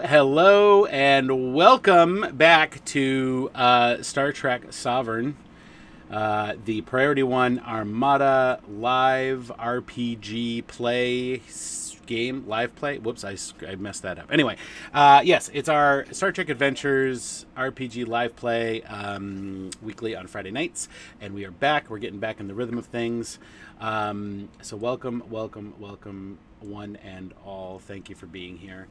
Hello, and welcome back to Star Trek Sovereign, the Priority One Armada live RPG play game, live play. Whoops, I messed that up. Anyway, yes, it's our Star Trek Adventures RPG live play weekly on Friday nights, and we are back. We're getting back in the rhythm of things. So welcome, one and all. Thank you for being here.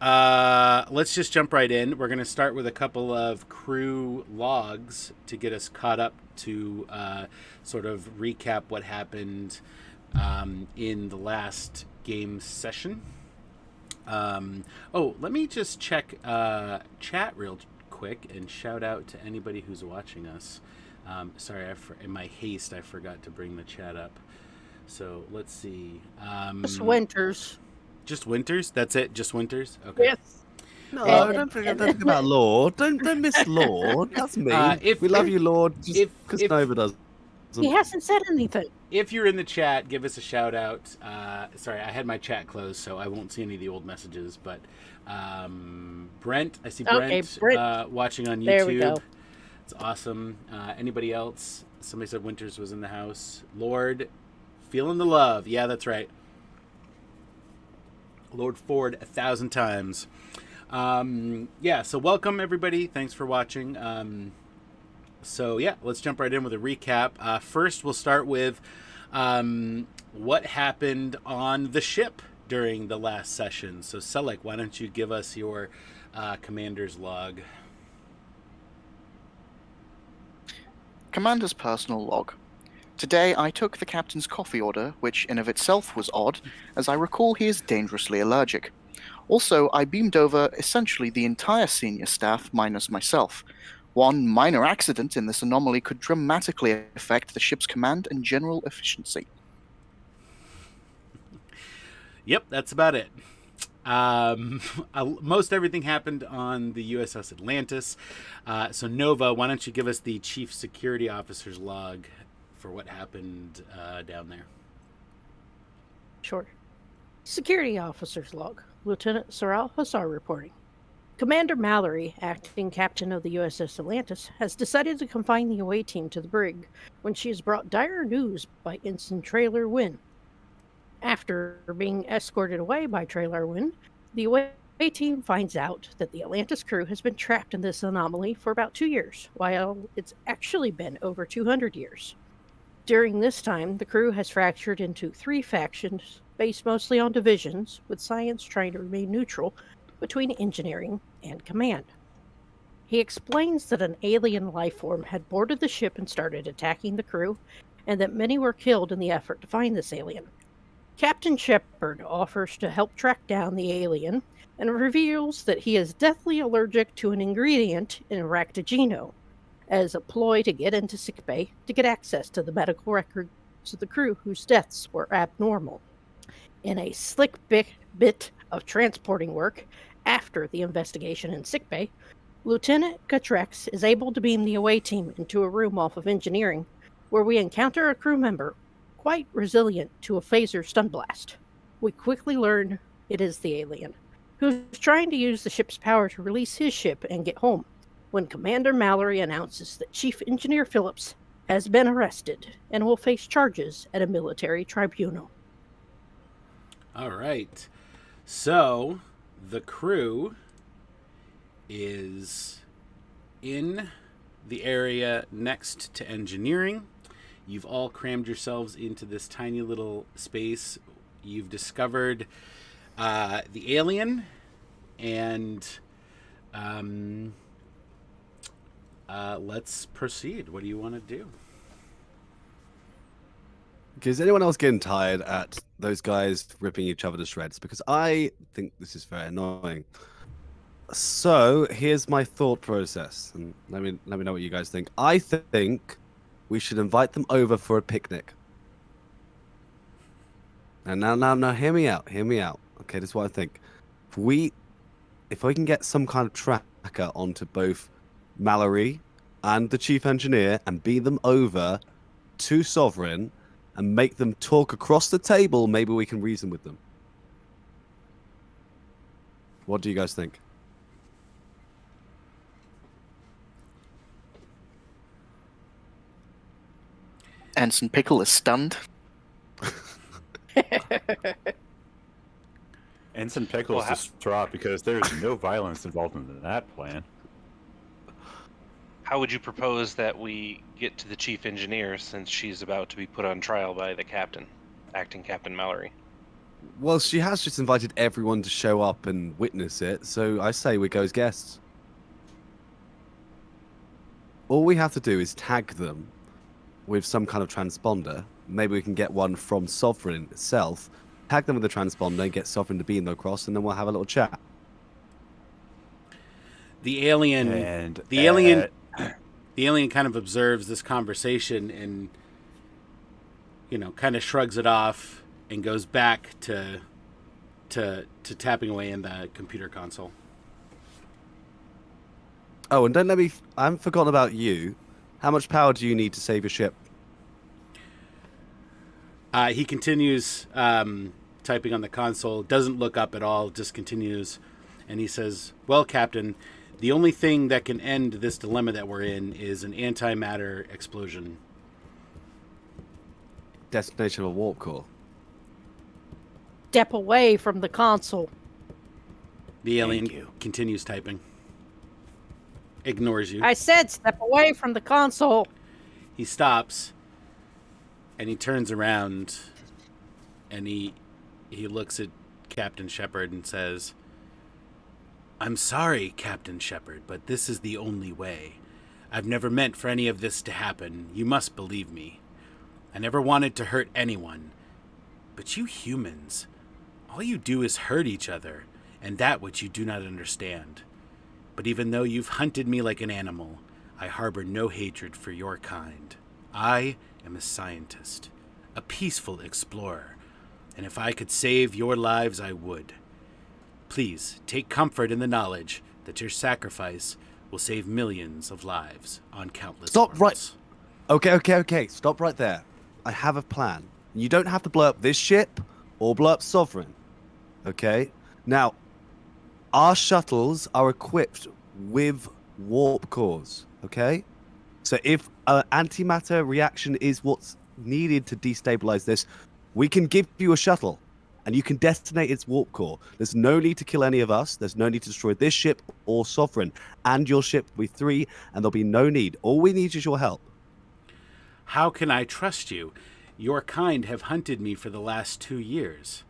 Let's just jump right in. We're going to start with a couple of crew logs to get us caught up to sort of recap what happened in the last game session. Let me just check chat real quick and shout out to anybody who's watching us. Sorry, in my haste, I forgot to bring the chat up. So let's see. Just Winters. Just Winters? That's it? Just Winters? Okay. Yes. No, don't forget to think about Lord. Don't miss Lord. That's me. We love you, Lord. Just because Nova does. He hasn't said anything. If you're in the chat, give us a shout out. Sorry, I had my chat closed, so I won't see any of the old messages. But Brent, I see Brent, watching on YouTube. There we go. It's awesome. Anybody else? Somebody said Winters was in the house. Lord, feeling the love. Yeah, that's right. Lord Ford 1,000 times. So welcome everybody. Thanks for watching. Let's jump right in with a recap. First, we'll start with what happened on the ship during the last session. So Selek, why don't you give us your commander's log? Commander's personal log. Today I took the captain's coffee order, which in of itself was odd, as I recall he is dangerously allergic. Also, I beamed over essentially the entire senior staff minus myself. One minor accident in this anomaly could dramatically affect the ship's command and general efficiency. Yep, that's about it. Most everything happened on the USS Atlantis. So Nova, why don't you give us the Chief Security Officer's log for what happened down there? Sure. Security Officer's log. Lieutenant Saral Hassar reporting. Commander Mallory, acting captain of the USS Atlantis, has decided to confine the away team to the brig when she is brought dire news by Ensign Trailer Wynn. After being escorted away by Trailer Wynn, the away team finds out that the Atlantis crew has been trapped in this anomaly for about 2 years, while it's actually been over 200 years. During this time, the crew has fractured into 3 factions based mostly on divisions, with science trying to remain neutral between engineering and command. He explains that an alien life form had boarded the ship and started attacking the crew, and that many were killed in the effort to find this alien. Captain Shepard offers to help track down the alien and reveals that he is deathly allergic to an ingredient in ractigino, as a ploy to get into sickbay to get access to the medical records of the crew whose deaths were abnormal. In a slick bit of transporting work after the investigation in sickbay, Lieutenant Cutrex is able to beam the away team into a room off of engineering, where we encounter a crew member quite resilient to a phaser stun blast. We quickly learn it is the alien, who's trying to use the ship's power to release his ship and get home, when Commander Mallory announces that Chief Engineer Phillips has been arrested and will face charges at a military tribunal. All right. So, the crew is in the area next to engineering. You've all crammed yourselves into this tiny little space. You've discovered the alien, and let's proceed. What do you want to do? Is anyone else getting tired at those guys ripping each other to shreds? Because I think this is very annoying. So here's my thought process, and let me know what you guys think. I think we should invite them over for a picnic. And now, hear me out. Okay, this is what I think. If we can get some kind of tracker onto both Mallory and the chief engineer and beam them over to Sovereign and make them talk across the table, maybe we can reason with them. What do you guys think? Ensign Pickle is stunned. Ensign Pickle is distraught because there's no violence involved in that plan. How would you propose that we get to the chief engineer, since she's about to be put on trial by the captain, acting Captain Mallory? Well, she has just invited everyone to show up and witness it, so I say we go as guests. All we have to do is tag them with some kind of transponder. Maybe we can get one from Sovereign itself, tag them with the transponder, get Sovereign to beam them across, and then we'll have a little chat. The alien kind of observes this conversation and, kind of shrugs it off and goes back to tapping away in the computer console. Oh, and don't let me... I haven't forgotten about you. How much power do you need to save your ship? He continues typing on the console, doesn't look up at all, just continues, and he says, "Well, Captain, the only thing that can end this dilemma that we're in is an antimatter explosion." Destination of a warp core. Step away from the console. The alien continues typing. Ignores you. I said step away from the console. He stops, and he turns around, and he looks at Captain Shepard and says, "I'm sorry, Captain Shepard, but this is the only way. I've never meant for any of this to happen. You must believe me. I never wanted to hurt anyone. But you humans, all you do is hurt each other, and that which you do not understand. But even though you've hunted me like an animal, I harbor no hatred for your kind. I am a scientist, a peaceful explorer, and if I could save your lives, I would. Please take comfort in the knowledge that your sacrifice will save millions of lives on countless Stop worlds. Okay. Stop right there. I have a plan. You don't have to blow up this ship or blow up Sovereign. Okay? Now, our shuttles are equipped with warp cores. Okay? So if an antimatter reaction is what's needed to destabilize this, we can give you a shuttle. And you can detonate its warp core. There's no need to kill any of us. There's no need to destroy this ship or Sovereign. And your ship will be 3, and there'll be no need. All we need is your help. How can I trust you? Your kind have hunted me for the last 2 years.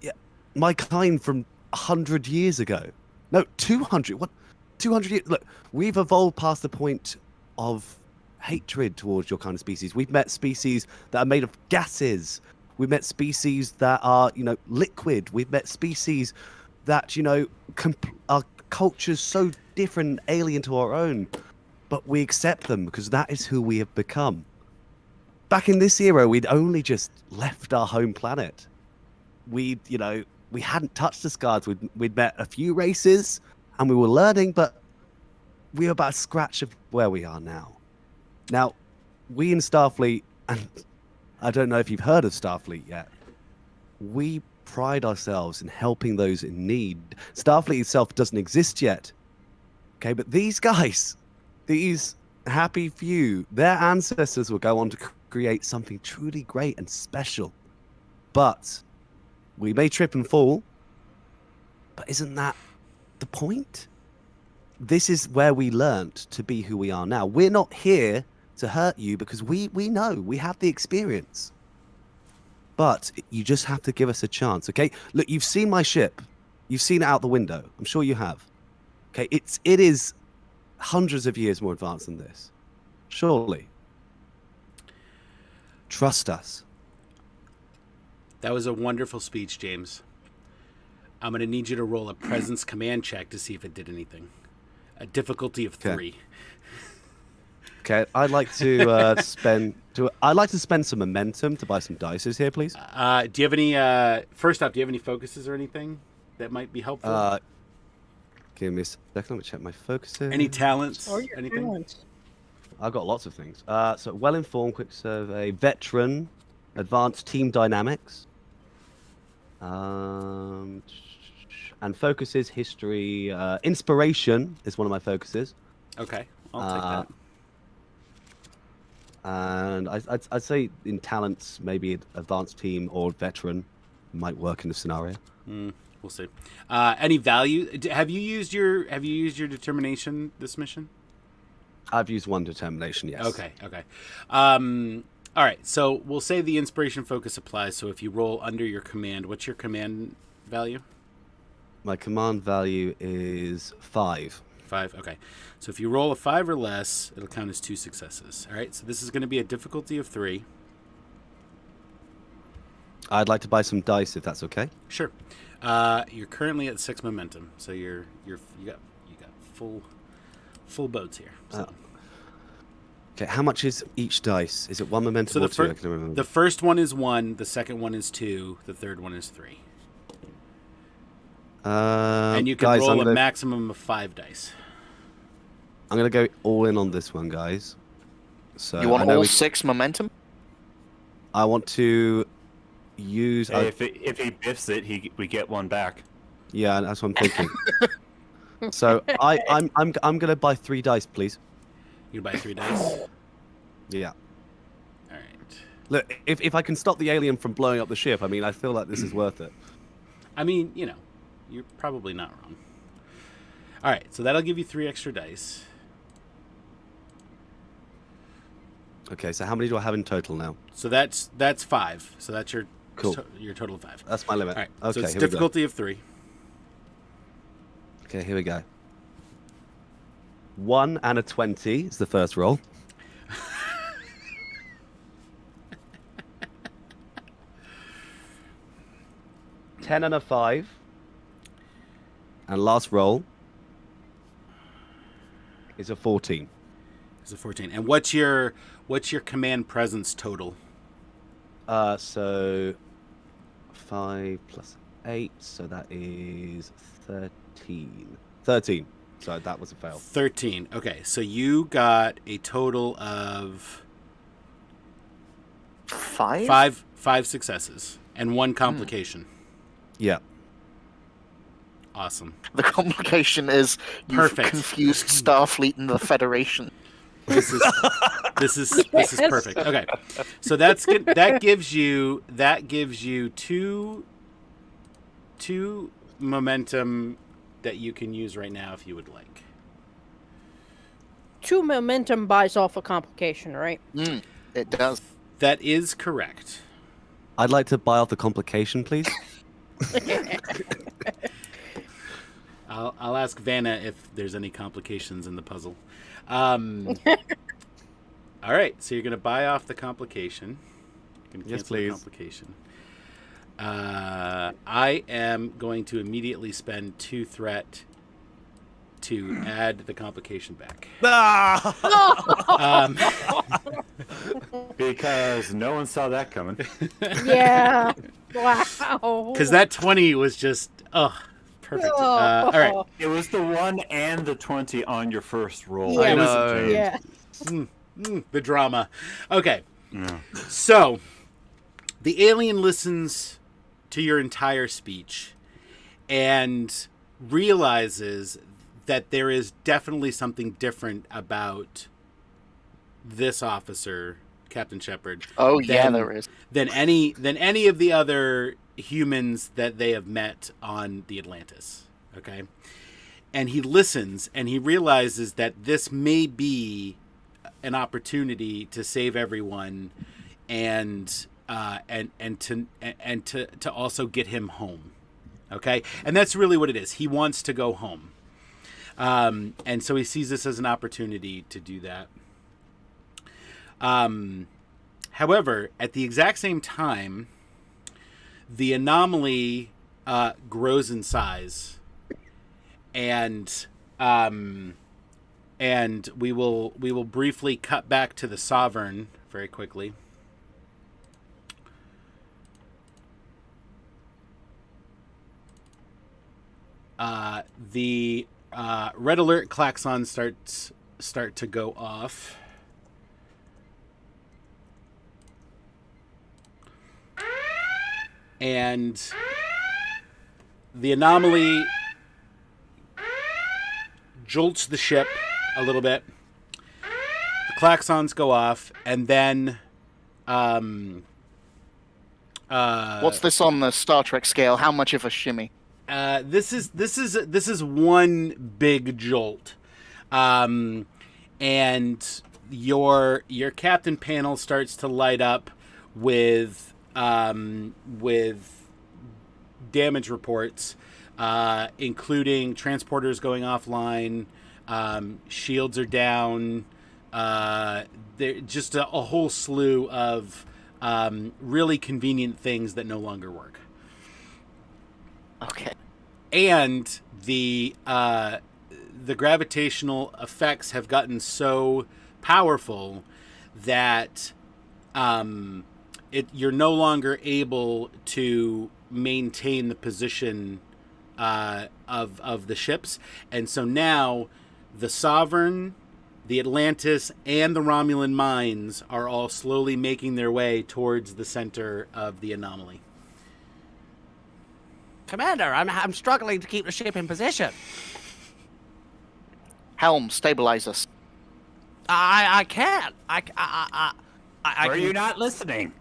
Yeah, my kind from 100 years ago. No, 200. What? 200 years? Look, we've evolved past the point of hatred towards your kind of species. We've met species that are made of gases. We've met species that are, liquid. We've met species that, are cultures so different, alien to our own. But we accept them because that is who we have become. Back in this era, we'd only just left our home planet. We hadn't touched the scars. We'd met a few races and we were learning, but we were about a scratch of where we are now. Now, we in Starfleet, and I don't know if you've heard of Starfleet yet. We pride ourselves in helping those in need. Starfleet itself doesn't exist yet. Okay, but these guys, these happy few, their ancestors will go on to create something truly great and special. But we may trip and fall, but isn't that the point? This is where we learned to be who we are now. We're not here to hurt you because we know, we have the experience. But you just have to give us a chance, okay? Look, you've seen my ship. You've seen it out the window. I'm sure you have. Okay, it is hundreds of years more advanced than this. Surely. Trust us. That was a wonderful speech, James. I'm going to need you to roll a presence command check to see if it did anything. A difficulty of 3. Okay, I'd like to spend some momentum to buy some dices here, please. Do you have any? First off, do you have any focuses or anything that might be helpful? Give me a second. Let me check my focuses. Any talents? Or your Anything? talents. I've got lots of things. So well-informed, quick survey, veteran, advanced team dynamics, and focuses history. Inspiration is one of my focuses. Okay, I'll take that. And I'd say in talents, maybe advanced team or veteran might work in the scenario. We'll see. Any value? Have you used your determination this mission? I've used 1 determination, yes. Okay. All right. So we'll say the inspiration focus applies. So if you roll under your command, what's your command value? My command value is 5. 5. Okay. So if you roll a 5 or less, it'll count as 2 successes. All right. So this is going to be a difficulty of 3. I'd like to buy some dice if that's okay. Sure. You're currently at 6 momentum, so you got full boats here. So. Okay. How much is each dice? Is it 1 momentum So or 2? I can remember. the first one is 1, the second one is 2, the third one is 3. And you can guys, roll a maximum of 5 dice. I'm gonna go all in on this one, guys. So You want all 6 momentum? I want to use. Hey, if he biffs it, we get 1 back. Yeah, that's what I'm thinking. So I'm gonna buy 3 dice, please. You can buy 3 dice. Yeah. All right. Look, if I can stop the alien from blowing up the ship, I mean, I feel like this is worth it. I mean, you're probably not wrong. All right, so that'll give you 3 extra dice. Okay, so how many do I have in total now? So that's 5. So that's your Cool. Your total of 5. That's my limit. All right. Okay, So it's here we go. difficulty of 3. Okay, here we go. 1 and a 20 is the first roll. 10 and a 5. And last roll is a 14. It's a 14. And what's your command presence total? So 5 plus 8, so that is 13. 13. So that was a fail. 13. Okay, so you got a total of 5? five successes and 1 complication. Yeah. Awesome. The complication is you've Perfect. confused Starfleet and the Federation. This is Yes. perfect. Okay, so that's good. That gives you two momentum that you can use right now if you would like. 2 momentum buys off a complication, right? It does. That is correct. I'd like to buy off the complication, please. I'll ask Vanna if there's any complications in the puzzle. All right, so you're going to buy off the complication. You're gonna Yes, cancel the please. complication. I am going to immediately spend 2 threat to add the complication back. Because no one saw that coming. Yeah. Wow. Because that 20 was just, perfect. All right. It was the 1 and the 20 on your first roll. Yeah. I know. Yeah. The drama. Okay. Yeah. So, the alien listens to your entire speech and realizes that there is definitely something different about this officer, Captain Shepard. Oh, yeah, than- there is. Than any of the other humans that they have met on the Atlantis. Okay? And he listens and he realizes that this may be an opportunity to save everyone and to also get him home. Okay? And that's really what it is. He wants to go home. And so he sees this as an opportunity to do that. However, at the exact same time, the anomaly grows in size, and we will briefly cut back to the Sovereign very quickly. The red alert klaxons start to go off. And the anomaly jolts the ship a little bit. The klaxons go off, and then What's this on the Star Trek scale? How much of a shimmy? this is one big jolt, and your captain panel starts to light up with damage reports, including transporters going offline, shields are down. There just a whole slew of really convenient things that no longer work. Okay. And the gravitational effects have gotten so powerful that you're no longer able to maintain the position of the ships, and so now the Sovereign, the Atlantis, and the Romulan mines are all slowly making their way towards the center of the anomaly. Commander, I'm struggling to keep the ship in position. Helm, stabilize us. I can't. I Are can- you not listening?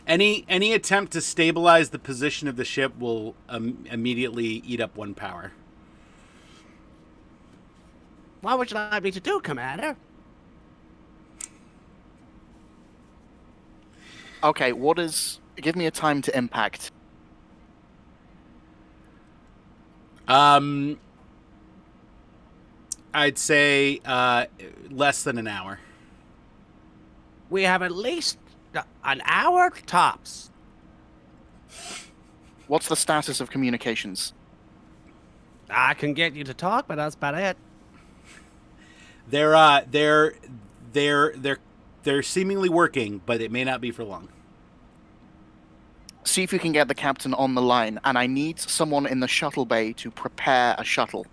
Any attempt to stabilize the position of the ship will immediately eat up 1 power. What would you like me to do, Commander? Okay, what is... Give me a time to impact. I'd say less than an hour. We have at least an hour tops. What's the status of communications? I can get you to talk, but that's about it. They're seemingly working, but it may not be for long. see if you can get the captain on the line, and I need someone in the shuttle bay to prepare a shuttle.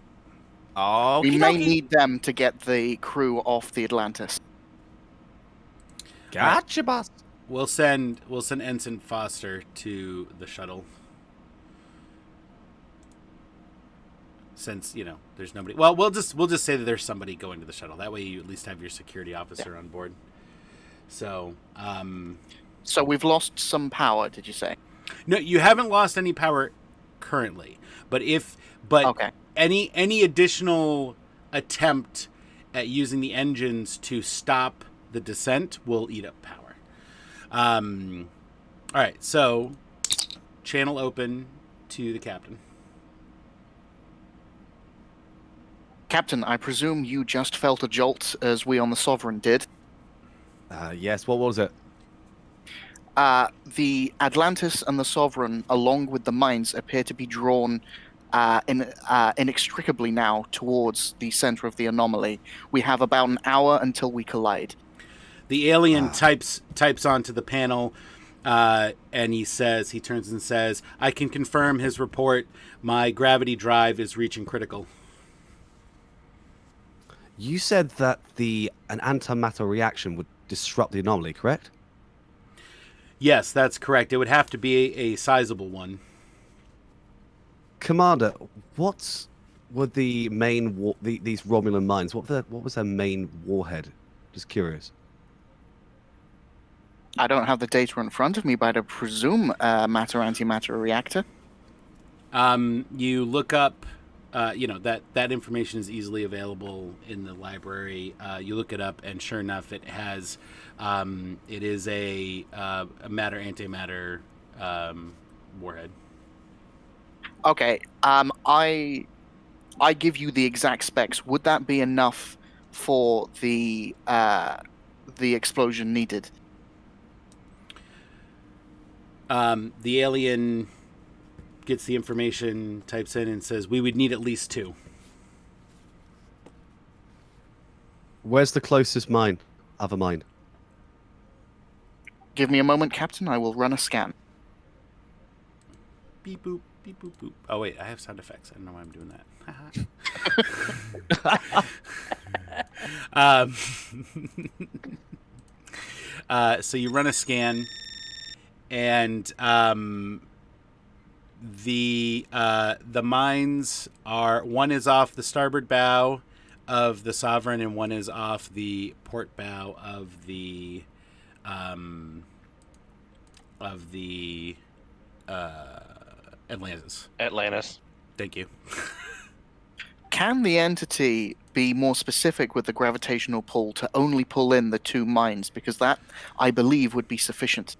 Oh, We may need them to get the crew off the Atlantis. Gotcha, boss. We'll send Ensign Foster to the shuttle. Since, there's nobody. Well, we'll just say that there's somebody going to the shuttle. That way you at least have your security officer on board. So, So we've lost some power, did you say? no, you haven't lost any power currently. But Okay. any additional attempt at using the engines to stop the descent will eat up power. All right, so channel open to the captain. Captain, I presume you just felt a jolt as we on the Sovereign did. Yes, what was it? The Atlantis and the Sovereign, along with the mines, appear to be drawn inextricably now towards the center of the anomaly. We have about an hour until we collide. The alien types onto the panel, and he turns and says, "I can confirm his report. My gravity drive is reaching critical." You said that an antimatter reaction would disrupt the anomaly, correct? Yes, that's correct. It would have to be a sizable one. Commander, what were the main these Romulan mines? What was their main warhead? Just curious. I don't have the data in front of me, but I presume matter-antimatter reactor. You look up, that information is easily available in the library. You look it up, and sure enough, it has. It is a matter-antimatter warhead. Okay. I give you the exact specs. Would that be enough for the explosion needed? The alien gets the information, types in, and says, "We would need at least 2. Where's the closest mine? Other mine. Give me a moment, Captain. I will run a scan. Beep boop, beep boop boop. Oh wait, I have sound effects. I don't know why I'm doing that. So you run a scan, and the mines are, one is off the starboard bow of the Sovereign, and one is off the port bow of the Atlantis. Thank you. Can the entity be more specific with the gravitational pull to only pull in the 2 mines? Because that, I believe, would be sufficient.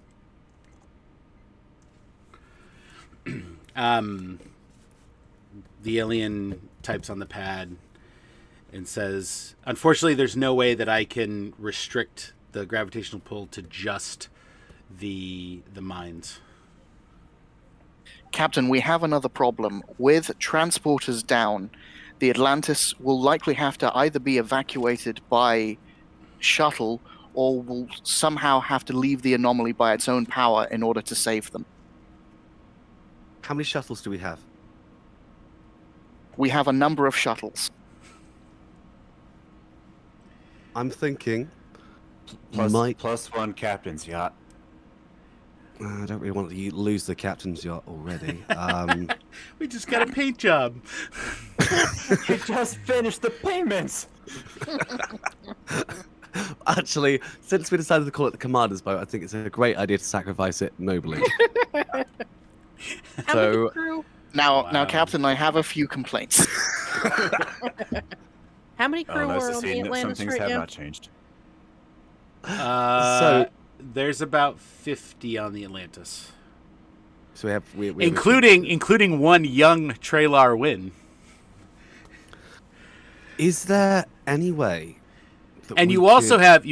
The alien types on the pad and says, "Unfortunately, there's no way that I can restrict the gravitational pull to just the mines." Captain, we have another problem. With transporters down, the Atlantis will likely have to either be evacuated by shuttle or will somehow have to leave the anomaly by its own power in order to save them. How many shuttles do we have? We have a number of shuttles. I'm thinking. Plus 1 captain's yacht. I don't really want to lose the captain's yacht already. We just got a paint job. You just finished the payments. Actually, since we decided to call it the commander's boat, I think it's a great idea to sacrifice it nobly. So Now, Captain, I have a few complaints. How many crew nice are to on see the that some Atlantis things right have now? not changed. There's about 50 on the Atlantis, so we have including one young Trailar Wynn. Is there any way? And you also have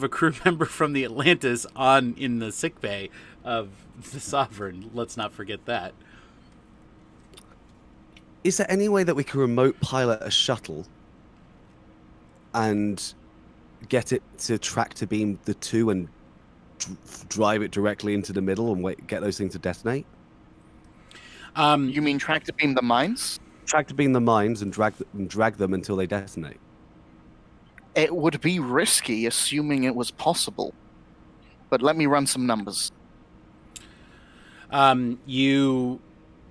a crew member from the Atlantis in the sickbay of the Sovereign. Let's not forget that. Is there any way that we can remote pilot a shuttle and get it to tractor beam the 2 and drive it directly into the middle and get those things to detonate? You mean tractor beam the mines? Tractor beam the mines and drag them until they detonate. It would be risky, assuming it was possible. But let me run some numbers. You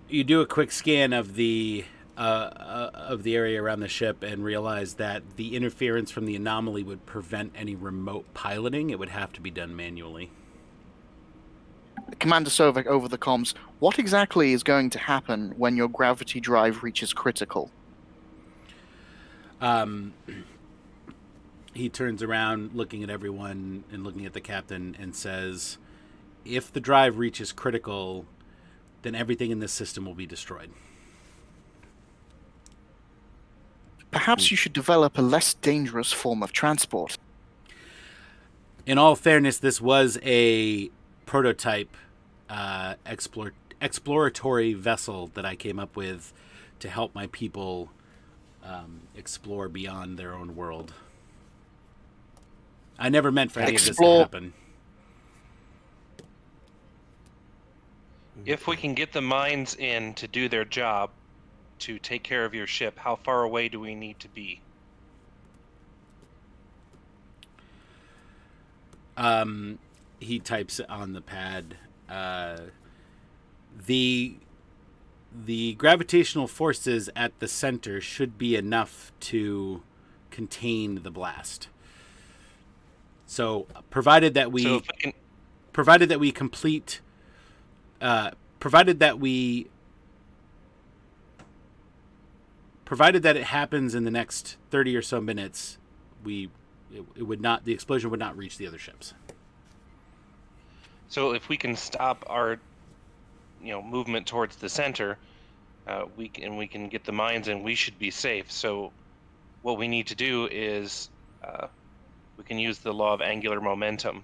do a quick scan of the area around the ship and realize that the interference from the anomaly would prevent any remote piloting. It would have to be done manually. Commander Sovek over the comms, what exactly is going to happen when your gravity drive reaches critical? He turns around, looking at everyone and looking at the captain, and says, if the drive reaches critical, then everything in this system will be destroyed. Perhaps you should develop a less dangerous form of transport. In all fairness, this was a prototype exploratory vessel that I came up with to help my people explore beyond their own world. I never meant for any of this to happen. If we can get the mines in to do their job, to take care of your ship, how far away do we need to be? He types on the pad. The gravitational forces at the center should be enough to contain the blast. So, provided that it happens in the next 30 or so minutes, the explosion would not reach the other ships. So if we can stop our, movement towards the center, we can get the mines in, we should be safe. So what we need to do is we can use the law of angular momentum.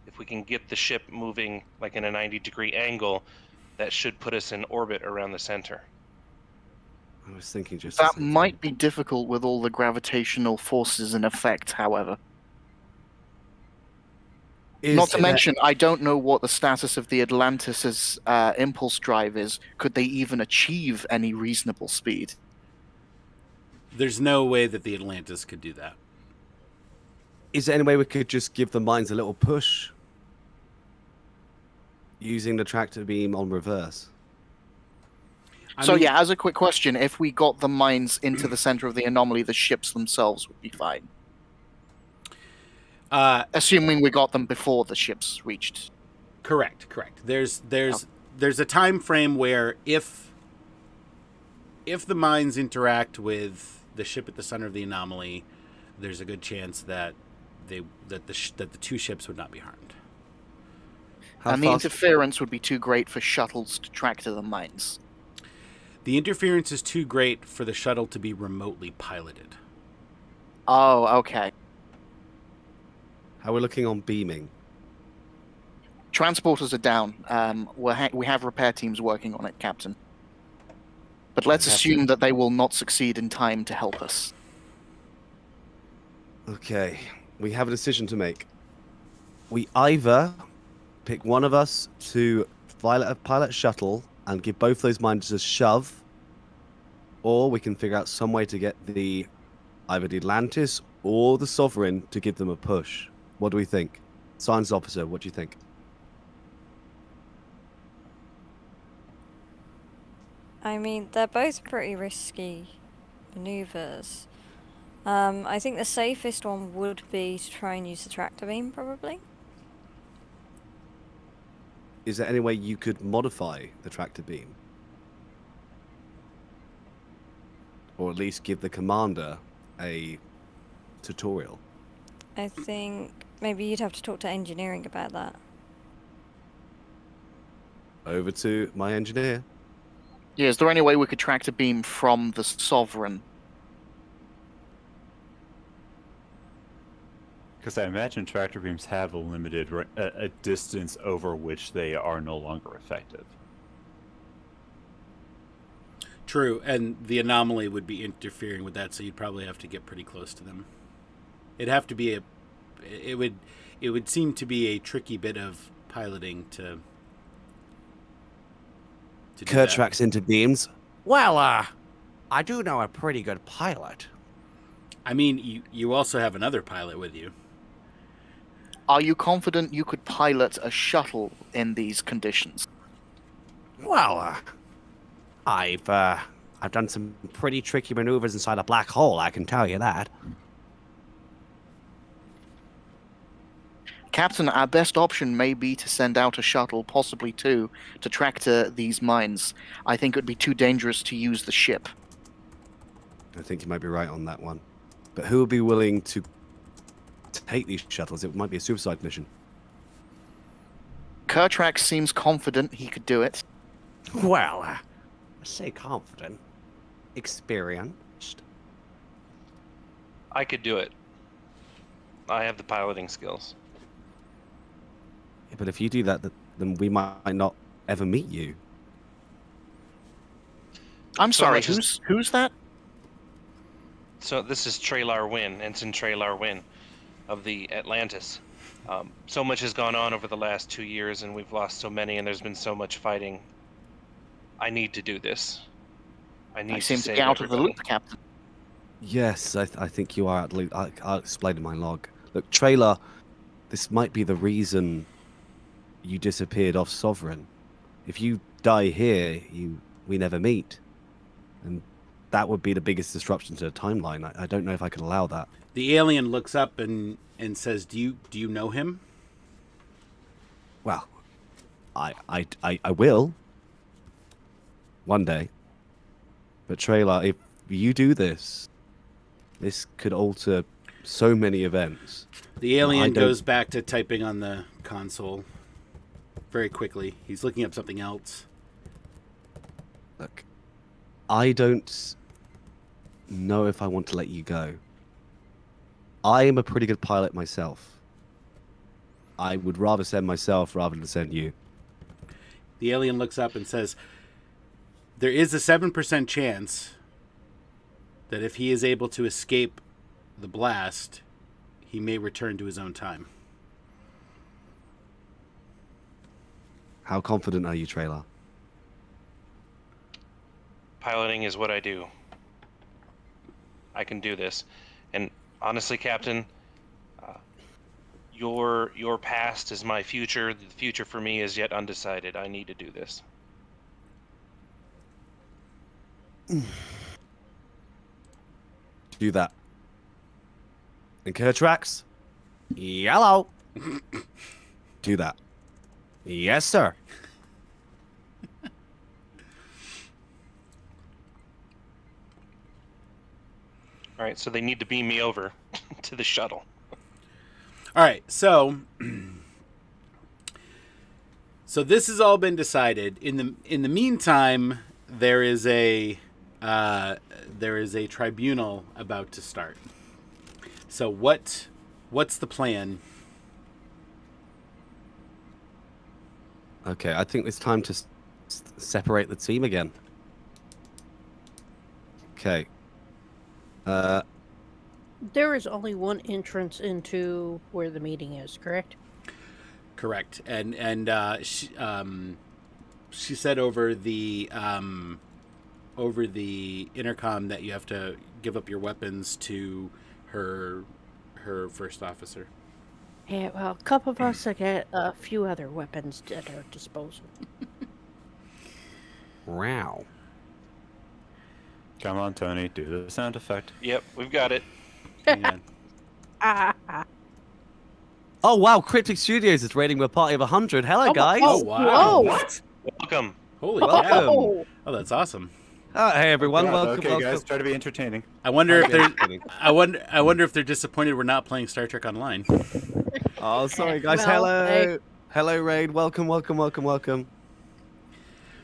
If we can get the ship moving like in a 90-degree angle, that should put us in orbit around the center. I was thinking just that might be difficult with all the gravitational forces in effect, however. Not to mention, I don't know what the status of the Atlantis' impulse drive is. Could they even achieve any reasonable speed? There's no way that the Atlantis could do that. Is there any way we could just give the mines a little push? Using the tractor beam on reverse. As a quick question, if we got the mines into the center of the anomaly, the ships themselves would be fine. Assuming we got them before the ships reached. Correct. There's a time frame where if the mines interact with the ship at the center of the anomaly, there's a good chance that the two ships would not be harmed. And the interference would be too great for shuttles to track to the mines. The interference is too great for the shuttle to be remotely piloted. Oh, okay. How are we looking on beaming? Transporters are down. We have repair teams working on it, Captain. But let's assume that they will not succeed in time to help us. Okay, we have a decision to make. We either pick one of us to pilot shuttle and give both those mines a shove, or we can figure out some way to get either the Atlantis or the Sovereign to give them a push. What do we think? Science officer, what do you think? I mean, they're both pretty risky maneuvers. I think the safest one would be to try and use the tractor beam, probably. Is there any way you could modify the tractor beam? Or at least give the commander a tutorial? I think maybe you'd have to talk to engineering about that. Over to my engineer. Yeah, is there any way we could tractor beam from the Sovereign? Because I imagine tractor beams have a limited a distance over which they are no longer effective. True, and the anomaly would be interfering with that, so you'd probably have to get pretty close to them. It'd have to be it would seem to be a tricky bit of piloting to do that. Kertrax intervenes. Well, I do know a pretty good pilot. I mean, you also have another pilot with you. Are you confident you could pilot a shuttle in these conditions? Well, I've done some pretty tricky maneuvers inside a black hole, I can tell you that. Captain, our best option may be to send out a shuttle, possibly two, to tractor these mines. I think it would be too dangerous to use the ship. I think you might be right on that one. But who would be willing to take these shuttles? It might be a suicide mission. Kertrax seems confident he could do it. Well, I say confident. Experienced. I could do it. I have the piloting skills. Yeah, but if you do that, then we might not ever meet you. I'm So sorry, much as- who's that? So this is Traylar Wynn, Ensign Traylar Wynn of the Atlantis. So much has gone on over the last 2 years, and we've lost so many, and there's been so much fighting. I need to do this. I need I seem to save be out of the everybody. loop, Captain. Yes, I think you are. I'll explain in my log. Look, Trailer, this might be the reason you disappeared off Sovereign. If you die here, we never meet. And that would be the biggest disruption to the timeline. I don't know if I could allow that. The alien looks up and says, "Do you know him?" Well, I will. One day. But Trailer, if you do this could alter so many events. The I alien don't- goes back to typing on the console very quickly. He's looking up something else. Look, I don't know if I want to let you go. I am a pretty good pilot myself. I would rather send myself rather than send you. The alien looks up and says, "There is a 7% chance that if he is able to escape the blast, he may return to his own time." How confident are you, Trailer? Piloting is what I do. I can do this. And honestly, Captain, your past is my future. The future for me is yet undecided. I need to do this. Do that. And Kertrax, yellow. Do that. Yes, sir. All right, so they need to beam me over to the shuttle. All right, so this has all been decided. In the meantime, there is a tribunal about to start. So what's the plan? Okay, I think it's time to separate the team again. Okay. There is only one entrance into where the meeting is, correct? Correct. And she said over the intercom that you have to give up your weapons to her first officer. Yeah, well, a couple of us have got a few other weapons at our disposal. Wow. Come on, Tony, do the sound effect. Yep, we've got it. Hang on. Oh wow, Cryptic Studios is rating with a party of 100. Hello, guys. Oh, wow. Whoa. Welcome. Holy Welcome. cow! Oh, Oh, that's awesome. Hey everyone, Yeah, welcome. okay, welcome. guys, try to be entertaining. I wonder if Okay. they're I wonder if they're disappointed we're not playing Star Trek Online. Oh, sorry guys. Well, Hello. hey. Hello, Raid. Welcome.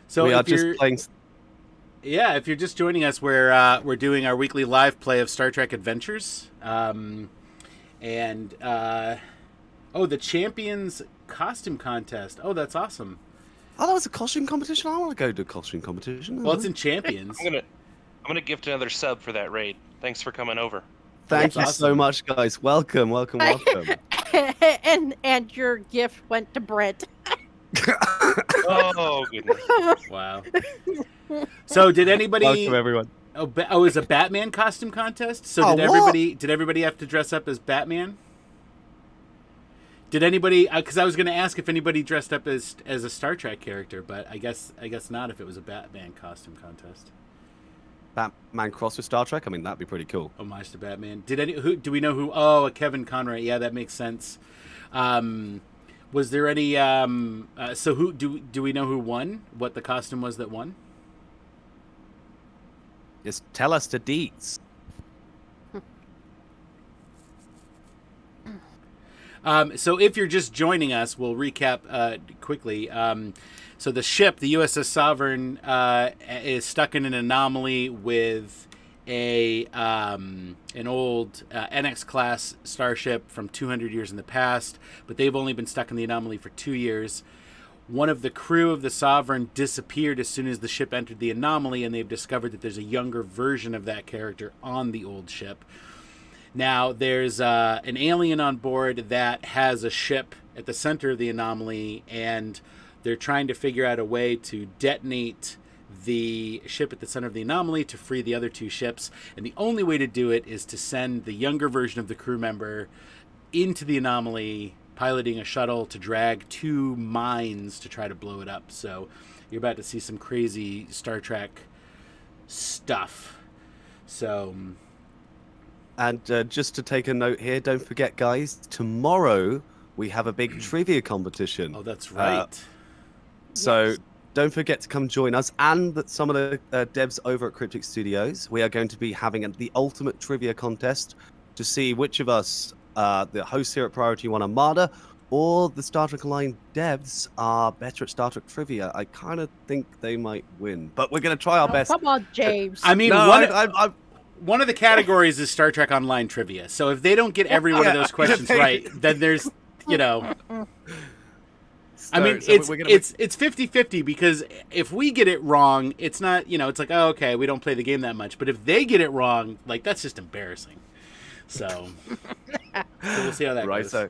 So we are if you're just playing. Yeah, if you're just joining us, we're doing our weekly live play of Star Trek Adventures, the Champions Costume Contest. Oh, that's awesome. Oh, that was a costume competition. I want to go to a costume competition. Well, it's in Champions. I'm gonna gift another sub for that raid. Thanks for coming over. Thank That's you so awesome. much, guys. Welcome. hey, and your gift went to Brent. Oh goodness. Wow. So did anybody? Welcome, everyone. Oh, it was a Batman costume contest. So Oh, did what? everybody have to dress up as Batman? Did anybody? Because I was going to ask if anybody dressed up as a Star Trek character, but I guess not. If it was a Batman costume contest, Batman cross with Star Trek. I mean, that'd be pretty cool. homage to Batman. Do we know who? Oh, Kevin Conroy. Yeah, that makes sense. Was there any? So who do we know who won? What the costume was that won? Just tell us the deets. So if you're just joining us, we'll recap quickly. So the ship, the USS Sovereign, is stuck in an anomaly with an old NX class starship from 200 years in the past, but they've only been stuck in the anomaly for 2 years. One of the crew of the Sovereign disappeared as soon as the ship entered the anomaly, and they've discovered that there's a younger version of that character on the old ship. Now, there's an alien on board that has a ship at the center of the anomaly, and they're trying to figure out a way to detonate the ship at the center of the anomaly to free the other two ships. And the only way to do it is to send the younger version of the crew member into the anomaly, piloting a shuttle to drag 2 mines to try to blow it up. So you're about to see some crazy Star Trek stuff. So... And just to take a note here, don't forget, guys, tomorrow we have a big trivia competition. Oh, that's right. So don't forget to come join us, and that some of the devs over at Cryptic Studios. We are going to be having the ultimate trivia contest to see which of us, the hosts here at Priority One Armada, or the Star Trek Online devs, are better at Star Trek trivia. I kind of think they might win, but we're going to try our best. Come on, James. I mean, No, one of the categories is Star Trek Online trivia. So if they don't get every one of those questions right, then there's, I mean, it's 50-50, because if we get it wrong, it's not, it's like, oh, okay, we don't play the game that much. But if they get it wrong, like, that's just embarrassing. So we'll see how that right, goes. so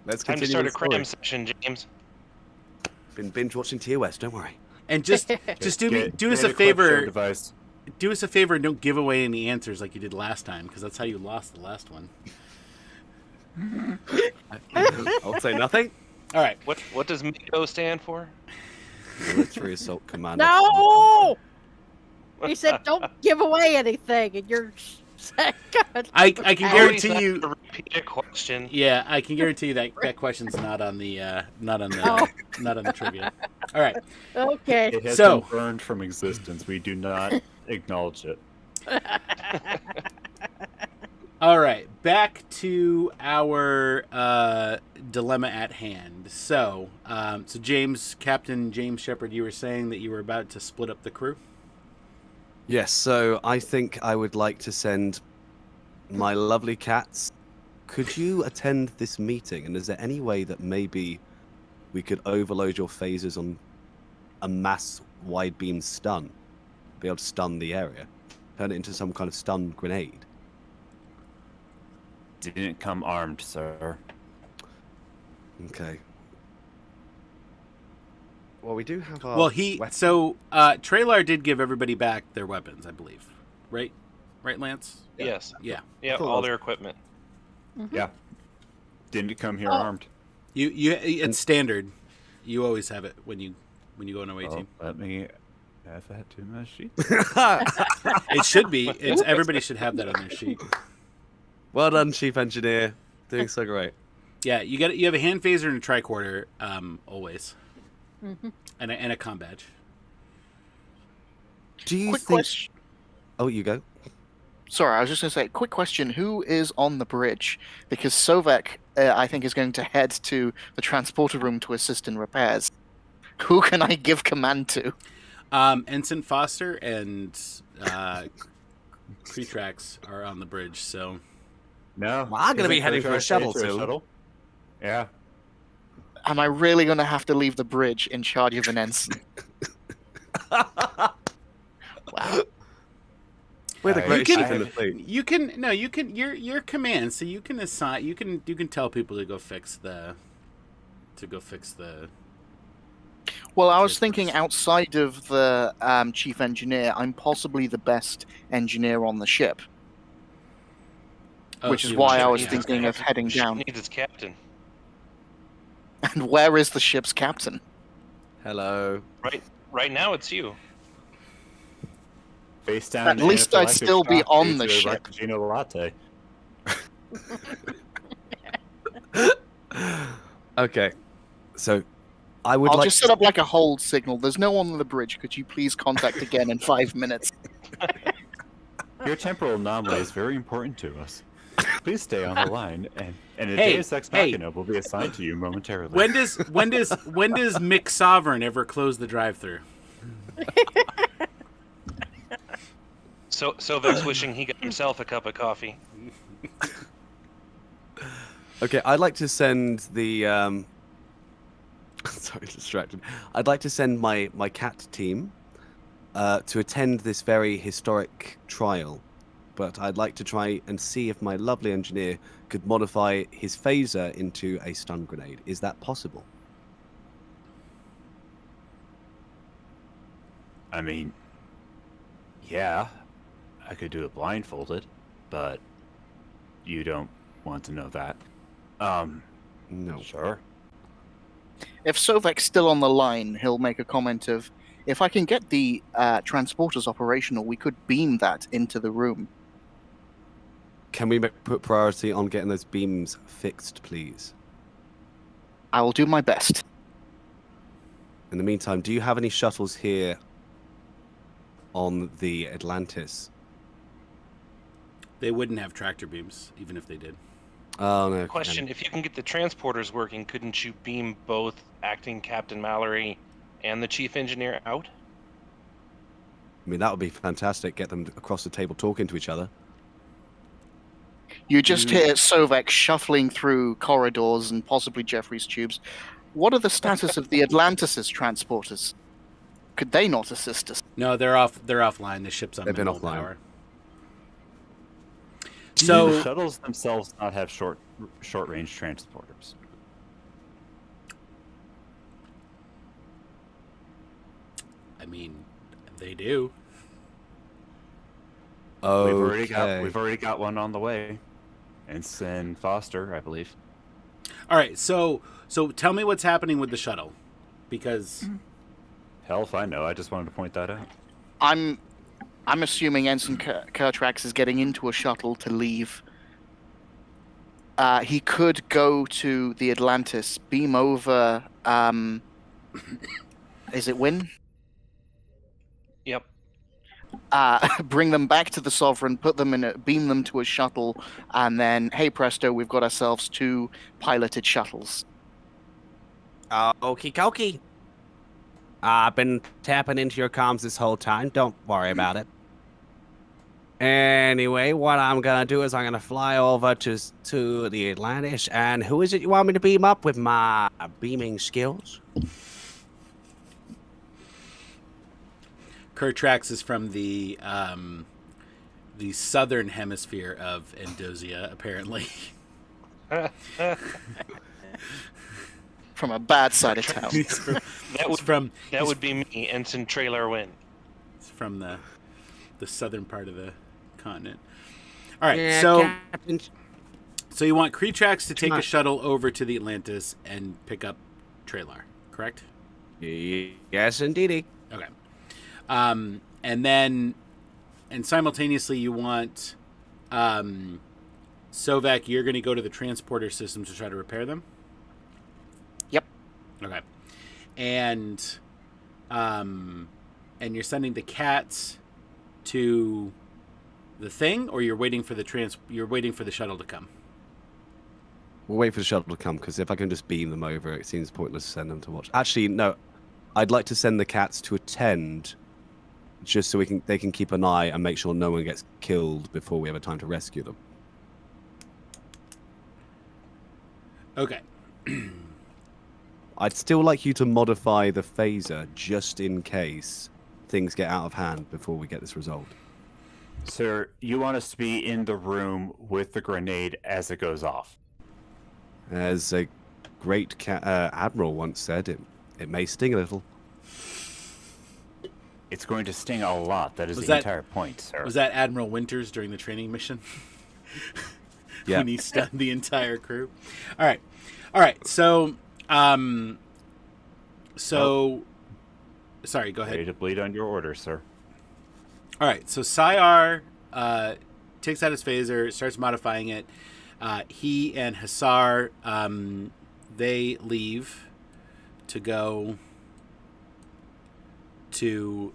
let's Time to continue. start a cram session, James. Been binge watching TOS, don't worry. And just do us a favor. Do us a favor and don't give away any answers like you did last time, because that's how you lost the last one. I'll say nothing. All right. What does MACO stand for? Military Assault Command. No! He said, don't give away anything, and you're saying, I can guarantee you. Repeat a question. Yeah, I can guarantee you that question's not on the not on the trivia. All right. Okay. It has So- been burned from existence. We do not acknowledge it. All right, back to our dilemma at hand. So, James, Captain James Shepard, you were saying that you were about to split up the crew? Yes, so I think I would like to send my lovely cats. Could you attend this meeting? And is there any way that maybe we could overload your phasers on a mass wide beam stun? Be able to stun the area. Turn it into some kind of stun grenade. Didn't come armed, sir. Okay. Well, we do have our... Well, weapons. Trailar did give everybody back their weapons, I believe. Right? Right, Lance? Yes. Yeah. Yeah, all their equipment. Yeah. Didn't come here Oh. armed. It's standard. You always have it when you go on away team. Let me add that to my sheet. It should be. Everybody should have that on their sheet. Well done, Chief Engineer. Doing so great. Yeah, you have a hand phaser and a tricorder, always, and a comm badge. Do you Quick think... question. Oh, you go. Sorry, I was just going to say, quick question. Who is on the bridge? Because Sovek, I think, is going to head to the transporter room to assist in repairs. Who can I give command to? Ensign Foster and Pretrax are on the bridge, so... No. Well, I'm gonna be Isn't heading for a Pretrax shuttle headed soon. shuttle? Yeah. Am I really going to have to leave the bridge in charge of an ensign? Wow. We're the I- greatest You ship can- in the fleet. You can no, you can your command, so you can assign you can tell people to go fix the Well, I was Cheers, thinking Bruce. outside of the chief engineer, I'm possibly the best engineer on the ship, Oh, which so is you why want- I was yeah, thinking okay. of heading The ship down. needs its captain. And where is the ship's captain? Hello. Right now, it's you. Face down. At least I'd anaphylactic still be shock on due the to a ship. Rappuccino latte. Okay, so I would I'll like just to set up like a hold signal. There's no one on the bridge. Could you please contact again in 5 minutes? Your temporal anomaly is very important to us. Please stay on the line, and a Hey, Deus Ex hey. Machina will be assigned to you momentarily. When does Mick Sovereign ever close the drive-through? So Vex wishing he got himself a cup of coffee. Okay, I'd like to send the sorry, distracted. I'd like to send my cat team to attend this very historic trial, but I'd like to try and see if my lovely engineer could modify his phaser into a stun grenade. Is that possible? I mean, yeah, I could do it blindfolded, but you don't want to know that. No. Sure. If Sovek's still on the line, he'll make a comment of, if I can get the transporters operational, we could beam that into the room. Can we put priority on getting those beams fixed, please? I will do my best. In the meantime, do you have any shuttles here on the Atlantis? They wouldn't have tractor beams, even if they did. Oh no. Question: if you can get the transporters working, couldn't you beam both acting Captain Mallory and the chief engineer out? I mean, that would be fantastic. Get them across the table talking to each other. You just hear Sovek shuffling through corridors and possibly Jeffrey's tubes. What are the status of the Atlantis' transporters? Could they not assist us? No, they're off. They're offline. The ship's on They've been minimal offline. power. Do So the shuttles themselves not have short range transporters? I mean, they do. Oh, We've already got one on the way. Ensign Foster, I believe. All right. So tell me what's happening with the shuttle, because Hell if I know. I just wanted to point that out. I'm assuming Ensign Kertrax is getting into a shuttle to leave. He could go to the Atlantis, beam over. Is it Win? Yep. Bring them back to the Sovereign, put them in beam them to a shuttle, and then, hey presto, we've got ourselves 2 piloted shuttles. Okie dokie. I've been tapping into your comms this whole time. Don't worry about it. Anyway, what I'm gonna do is I'm gonna fly over to the Atlantis, and who is it you want me to beam up with my beaming skills? Kertrax is from the southern hemisphere of Endosia, apparently. From a bad side of town. He's from, That he's would from that he's would be me, Ensign Trailer Win. from the southern part of the continent. All right, Yeah, so Captain. so you want Kertrax to take a Come on. shuttle over to the Atlantis and pick up Trailar, correct? Yes, indeedy. Okay. And then, and simultaneously, you want Sovek. You're going to go to the transporter systems to try to repair them. Yep. Okay. And you're sending the cats to the thing, or you're waiting for the shuttle to come. We'll wait for the shuttle to come, because if I can just beam them over, it seems pointless to send them to watch. Actually, no. I'd like to send the cats to attend, just so they can keep an eye and make sure no one gets killed before we have a time to rescue them. Okay. I'd still like you to modify the phaser just in case things get out of hand before we get this resolved. Sir, you want us to be in the room with the grenade as it goes off. As a great admiral once said, it may sting a little. It's going to sting a lot. That is Was the that- entire point, sir. Was that Admiral Winters during the training mission? Yeah. When he stunned the entire crew. All right. So, sorry. Go ahead. Ready to bleed on your order, sir. All right. So Syar takes out his phaser, starts modifying it. He and Hassar, they leave to go to.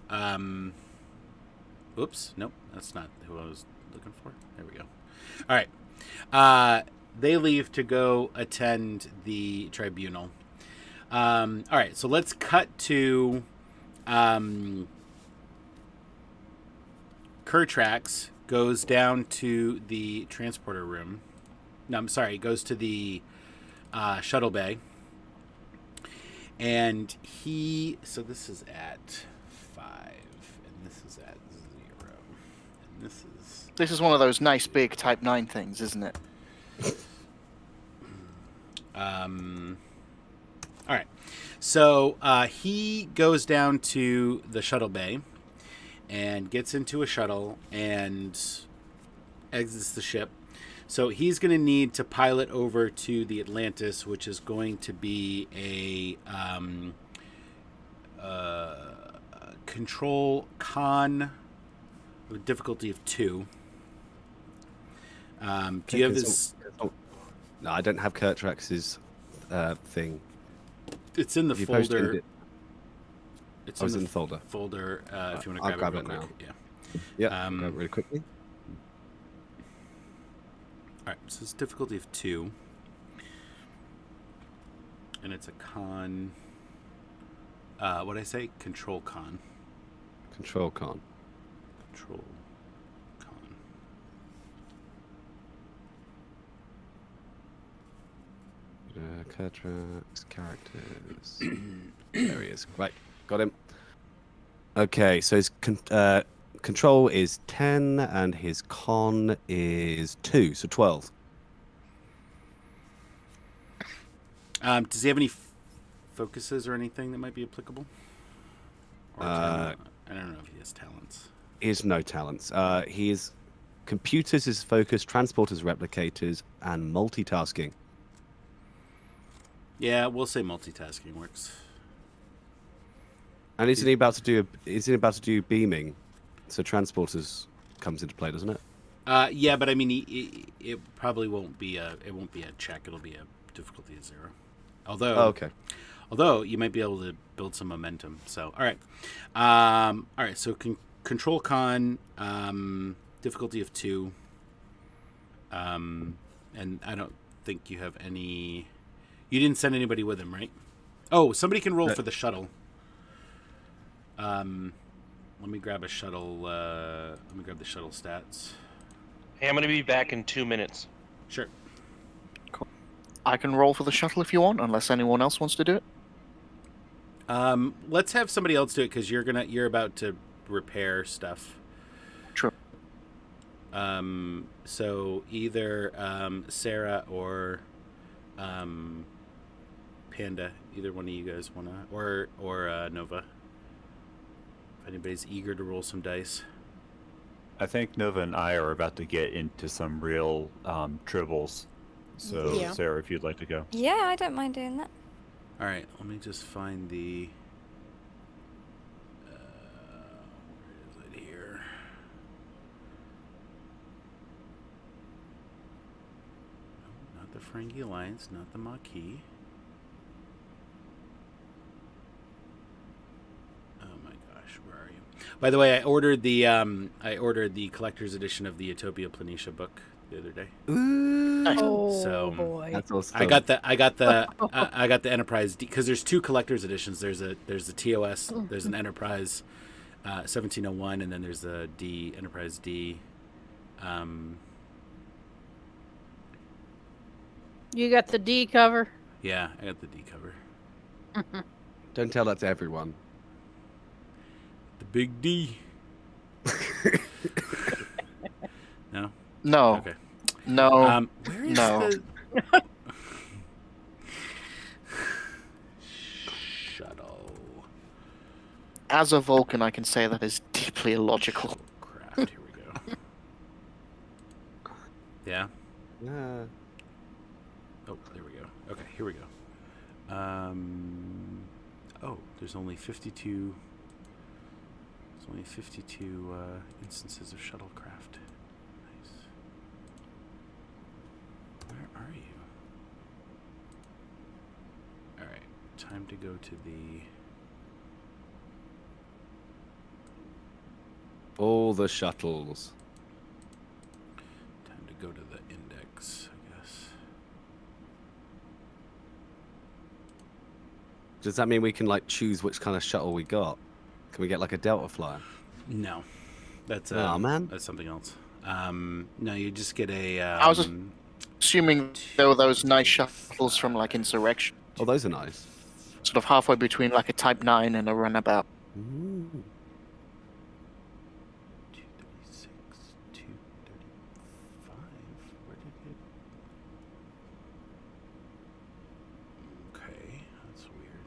Oops. Nope. That's not who I was looking for. There we go. All right. They leave to go attend the tribunal. All right, so let's cut to Kertrax goes down to the transporter room. No, I'm sorry, goes to the shuttle bay. And so this is at 5, and this is at 0. And this is... This is one of those nice big Type 9 things, isn't it? All right. So he goes down to the shuttle bay and gets into a shuttle and exits the ship. So he's going to need to pilot over to the Atlantis, which is going to be a control con with difficulty of 2. Do you have this? No, I don't have Kertrax's thing. It's in the If you posted folder. it- It's I was in the folder. Folder. If you want I'll to grab grab it it real now. quick. Yeah. Yeah, grab it really quickly. All right. So it's difficulty of 2, and it's a con. What did I say? Control con. Control con. Control con. Kertrax characters. There he is. Right, got him. Okay, so his control is 10 and his con is 2, so 12. Does he have any focuses or anything that might be applicable? Or I don't know if he has talents. He has no talents. He is computers is focus, transporters, replicators, and multitasking. Yeah, we'll say multitasking works. And isn't he about to do beaming? So transporters comes into play, doesn't it? Yeah, but I mean, it probably won't be a check. It'll be a difficulty of 0. Although, Oh, okay. although you might be able to build some momentum. So, all right. So control con, difficulty of 2. And I don't think you have any. You didn't send anybody with him, right? Oh, somebody can roll for the shuttle. Let me grab a shuttle. Let me grab the shuttle stats. Hey, I'm going to be back in 2 minutes. Sure. I can roll for the shuttle if you want, unless anyone else wants to do it. Let's have somebody else do it because you're about to repair stuff. True. So either Sarah or Panda, either one of you guys wanna, or Nova. If anybody's eager to roll some dice. I think Nova and I are about to get into some real tribbles. So, Yeah. Sarah, if you'd like to go. Yeah, I don't mind doing that. All right, let me just find the. Where is it here? No, not the Ferengi Alliance, not the Maquis. Oh my gosh, where are you? By the way, I ordered the collector's edition of the Utopia Planitia book the other day. Oh So, boy. That's awesome. I got the Enterprise D because there's 2 collector's editions. There's the TOS. There's an Enterprise 1701, and then there's the D Enterprise D. You got the D cover. Yeah, I got the D cover. Don't tell that to everyone. The big D. No. Okay. No. Where is no. the shuttle? As a Vulcan, I can say that is deeply illogical. Craft. Here we go. Yeah. Yeah. Oh, there we go. Okay, here we go. Oh, there's only 52. There's only 52 instances of shuttlecraft. Nice. Where are you? All right, time to go to the. All the shuttles. Time to go to the index, I guess. Does that mean we can like choose which kind of shuttle we got? Can we get like a Delta flyer? No, that's Aw, man. that's something else. No, you just get a. I was assuming there were those nice shuttles from like Insurrection, Oh, those are nice. sort of halfway between like a Type 9 and a Runabout. Ooh. 236, 235. Where did it? Okay, that's weird.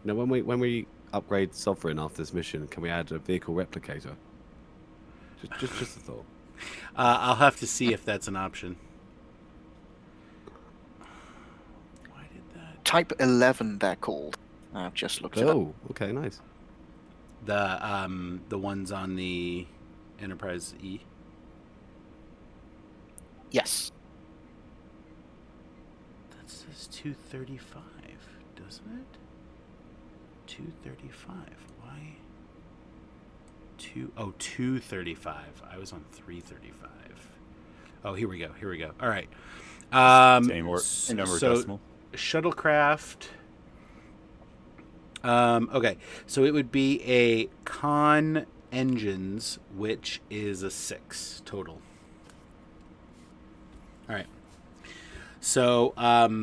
Now, when we upgrade Sovereign after this mission, can we add a vehicle replicator? Just a thought. I'll have to see if that's an option. Why did that? Type 11, they're called. I've just looked it up. Oh, okay, nice. The ones on the Enterprise E. Yes. That says 235, doesn't it? 235. Why? 235. I was on 335. Oh, here we go. Here we go. All right. Same number decimal. Shuttlecraft. Okay, so it would be a con engines, which is a 6 total. All right. So, all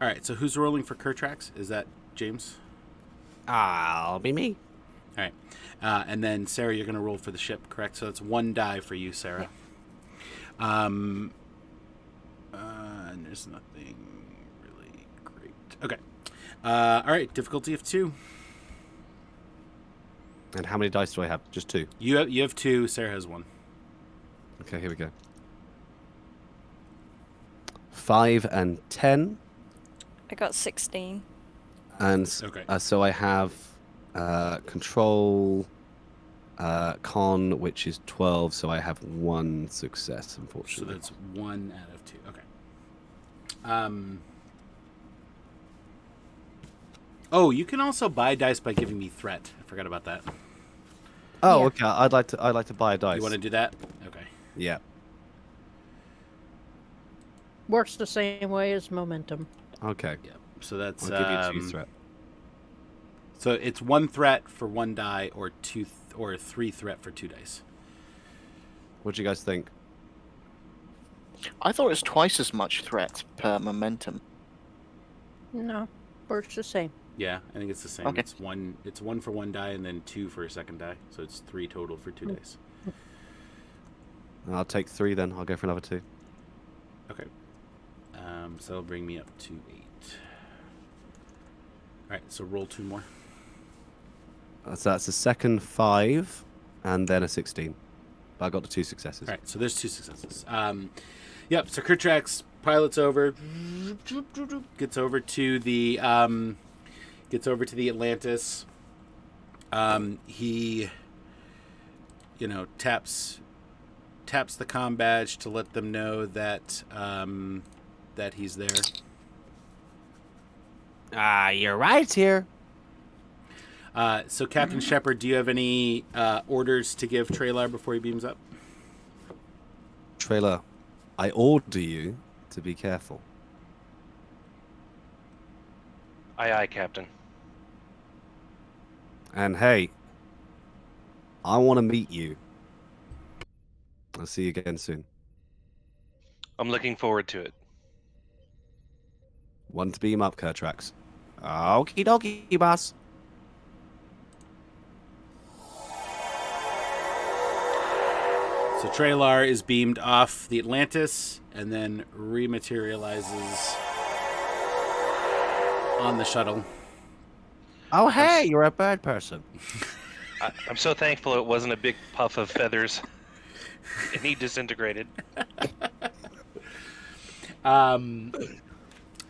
right. So who's rolling for Kertrax? Is that James? I'll be me. All right. And then Sarah, you're going to roll for the ship, correct? So it's 1 die for you, Sarah. And there's nothing really great. Okay. All right. Difficulty of 2. And how many dice do I have? Just 2. You have 2. Sarah has 1. Okay, here we go. 5 and 10. I got 16. And Okay. so I have control, con, which is 12. So I have 1 success, So unfortunately. that's 1 out of 2. Okay. Oh, you can also buy dice by giving me threat. I forgot about that. Oh, Yeah. okay. I'd like to buy a dice. You want to do that? Okay. Yeah. Works the same way as momentum. Okay. Yeah. So that's I'll give you 2 threat. So it's 1 threat for 1 die, or 2 or 3 threat for 2 dice. What do you guys think? I thought it was twice as much threat per momentum. No, works the same. Yeah, I think it's the same. Okay. It's 1 for 1 die, and then 2 for a second die. So it's 3 total for 2 dice. I'll take 3 then. I'll go for another 2. Okay. So that'll bring me up to 8. All right. So roll 2 more. So that's a second 5, and then a 16. But I got the 2 successes. All right, so there's 2 successes. Yep. So Kertrax pilots over, gets over to the Atlantis. He, taps the comm badge to let them know that that he's there. You're right here. So Captain Shepard, do you have any orders to give Trailar before he beams up? Trailer, I order you to be careful. Aye, aye, Captain. And hey, I want to meet you. I'll see you again soon. I'm looking forward to it. One to beam up, Kertrax. Okie dokie, boss. Straylar is beamed off the Atlantis and then rematerializes on the shuttle. Oh, hey, you're a bird person. I'm so thankful it wasn't a big puff of feathers. And he disintegrated. All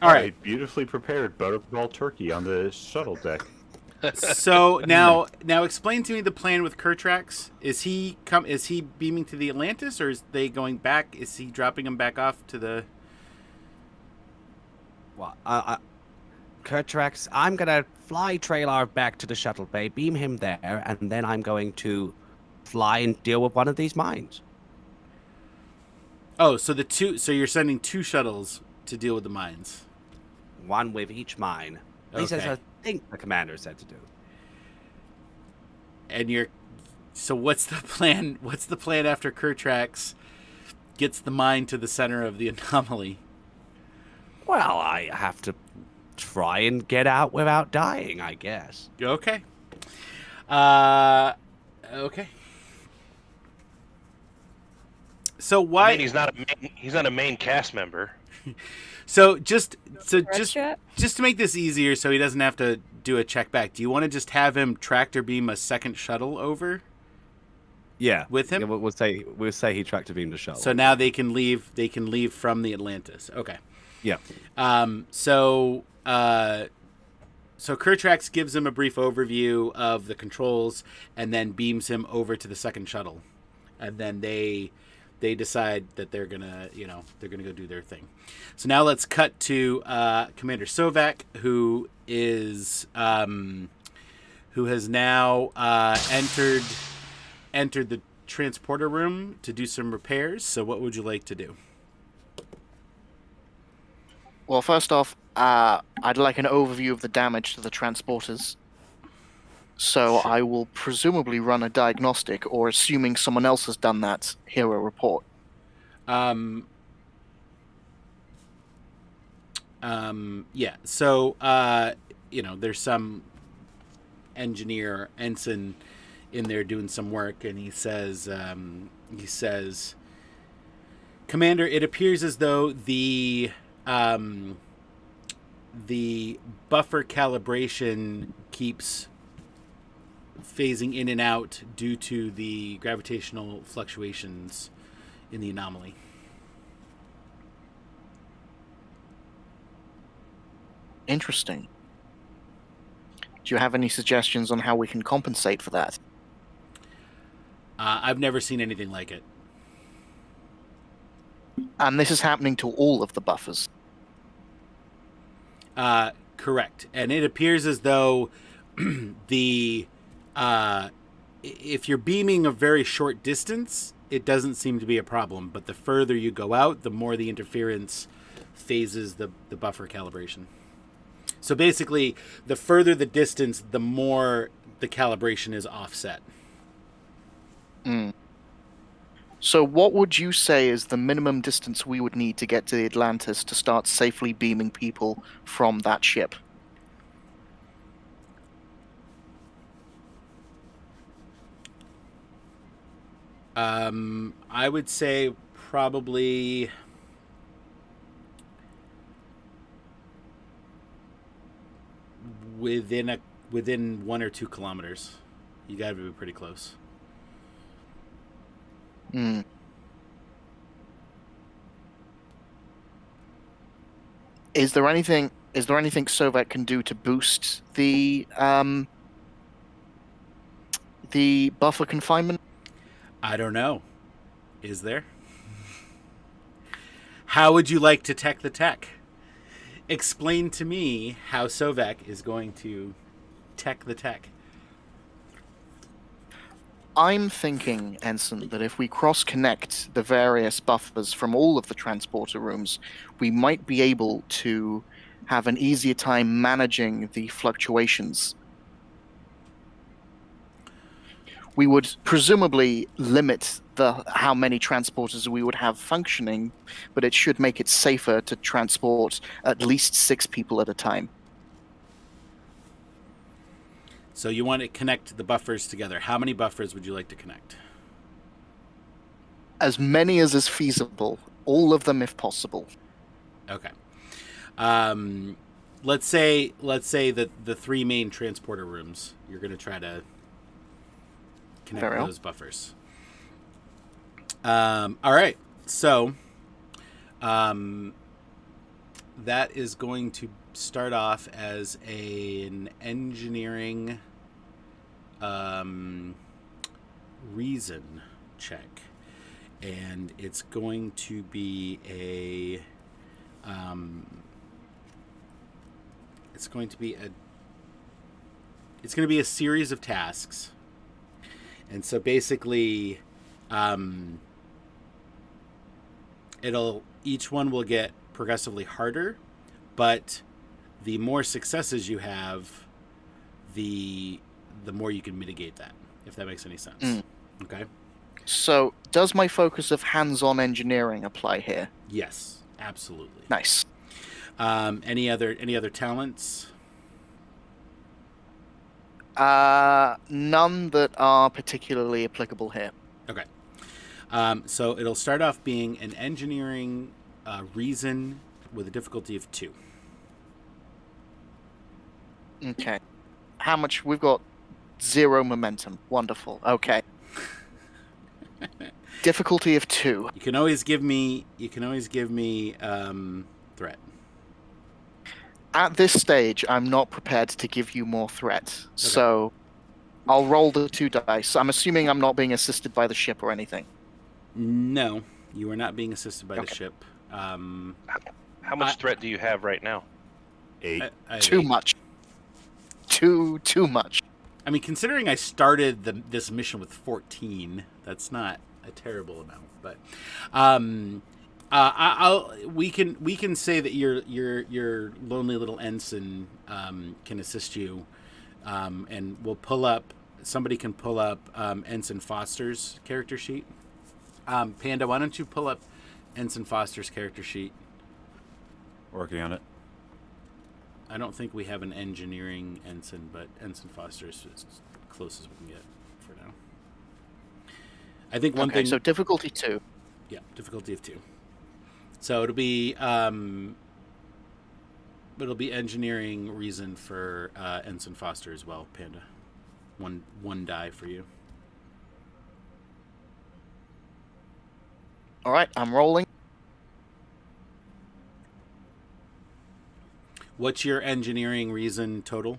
right. Beautifully prepared butterball turkey on the shuttle deck. So now explain to me the plan with Kertrax. Is he beaming to the Atlantis, or is they going back? Is he dropping him back off to the? Well, Kertrax, I'm gonna fly Trailar back to the shuttle bay, beam him there, and then I'm going to fly and deal with one of these mines. Oh, so so you're sending 2 shuttles to deal with the mines. One with each mine. At least as Okay. I think the commander said to do. And so what's the plan? What's the plan after Kertrax gets the mine to the center of the anomaly? Well, I have to try and get out without dying, I guess. Okay. Okay. So why? I mean, he's not a main cast member. Just to make this easier, so he doesn't have to do a check back. Do you want to just have him tractor beam a second shuttle over? Yeah. With him? Yeah, we'll say he tractor beamed the shuttle. So now they can leave. They can leave from the Atlantis. Okay. Yeah. So Kertrax gives him a brief overview of the controls and then beams him over to the second shuttle, and then they decide that they're gonna go do their thing. So now let's cut to Commander Sovak, who has now entered the transporter room to do some repairs. So what would you like to do? Well, first off, I'd like an overview of the damage to the transporters. So I will presumably run a diagnostic, or assuming someone else has done that, hear a report. Yeah. So, there's some ensign in there doing some work, and he says, Commander, it appears as though the buffer calibration keeps phasing in and out due to the gravitational fluctuations in the anomaly. Interesting. Do you have any suggestions on how we can compensate for that? I've never seen anything like it. And this is happening to all of the buffers. Correct. And it appears as though if you're beaming a very short distance, it doesn't seem to be a problem. But the further you go out, the more the interference phases the buffer calibration. So basically, the further the distance, the more the calibration is offset. So what would you say is the minimum distance we would need to get to the Atlantis to start safely beaming people from that ship? I would say probably within 1 or 2 kilometers. You got to be pretty close. Is there anything Sovak can do to boost the buffer confinement? I don't know. Is there? How would you like to tech the tech? Explain to me how Sovak is going to tech the tech. I'm thinking, Ensign, that if we cross-connect the various buffers from all of the transporter rooms, we might be able to have an easier time managing the fluctuations. We would presumably limit how many transporters we would have functioning, but it should make it safer to transport at least 6 people at a time. So you want to connect the buffers together. How many buffers would you like to connect? As many as is feasible. All of them if possible. Okay. Let's say that the 3 main transporter rooms, you're going to try to connect Very well. those buffers. All right. So that is going to start off as an engineering reason check. And it's going to be a it's going to be a series of tasks. And so basically each one will get progressively harder, but the more successes you have, the more you can mitigate that, if that makes any sense. Okay. So, does my focus of hands-on engineering apply here? Yes, absolutely. Nice. Any other talents? None that are particularly applicable here. Okay. So it'll start off being an engineering reason with a difficulty of 2. Okay. How much? We've got 0 momentum. Wonderful. Okay. Difficulty of 2. You can always give me threat. At this stage, I'm not prepared to give you more threat. So I'll roll the 2 dice. I'm assuming I'm not being assisted by the ship or anything. No, you are not being assisted by the ship. How much threat do you have right now? 8. I have Too 8. much. Too much. I mean, considering I started this mission with 14, that's not a terrible amount. But we can say that your lonely little ensign can assist you, and we'll pull up. Somebody can pull up Ensign Foster's character sheet. Panda, why don't you pull up Ensign Foster's character sheet? Working on it. I don't think we have an engineering ensign, but Ensign Foster is as close as we can get for now. I think one thing. So difficulty 2. Yeah, difficulty of 2. So it'll be engineering reason for Ensign Foster as well, Panda. One die for you. All right, I'm rolling. What's your engineering reason total,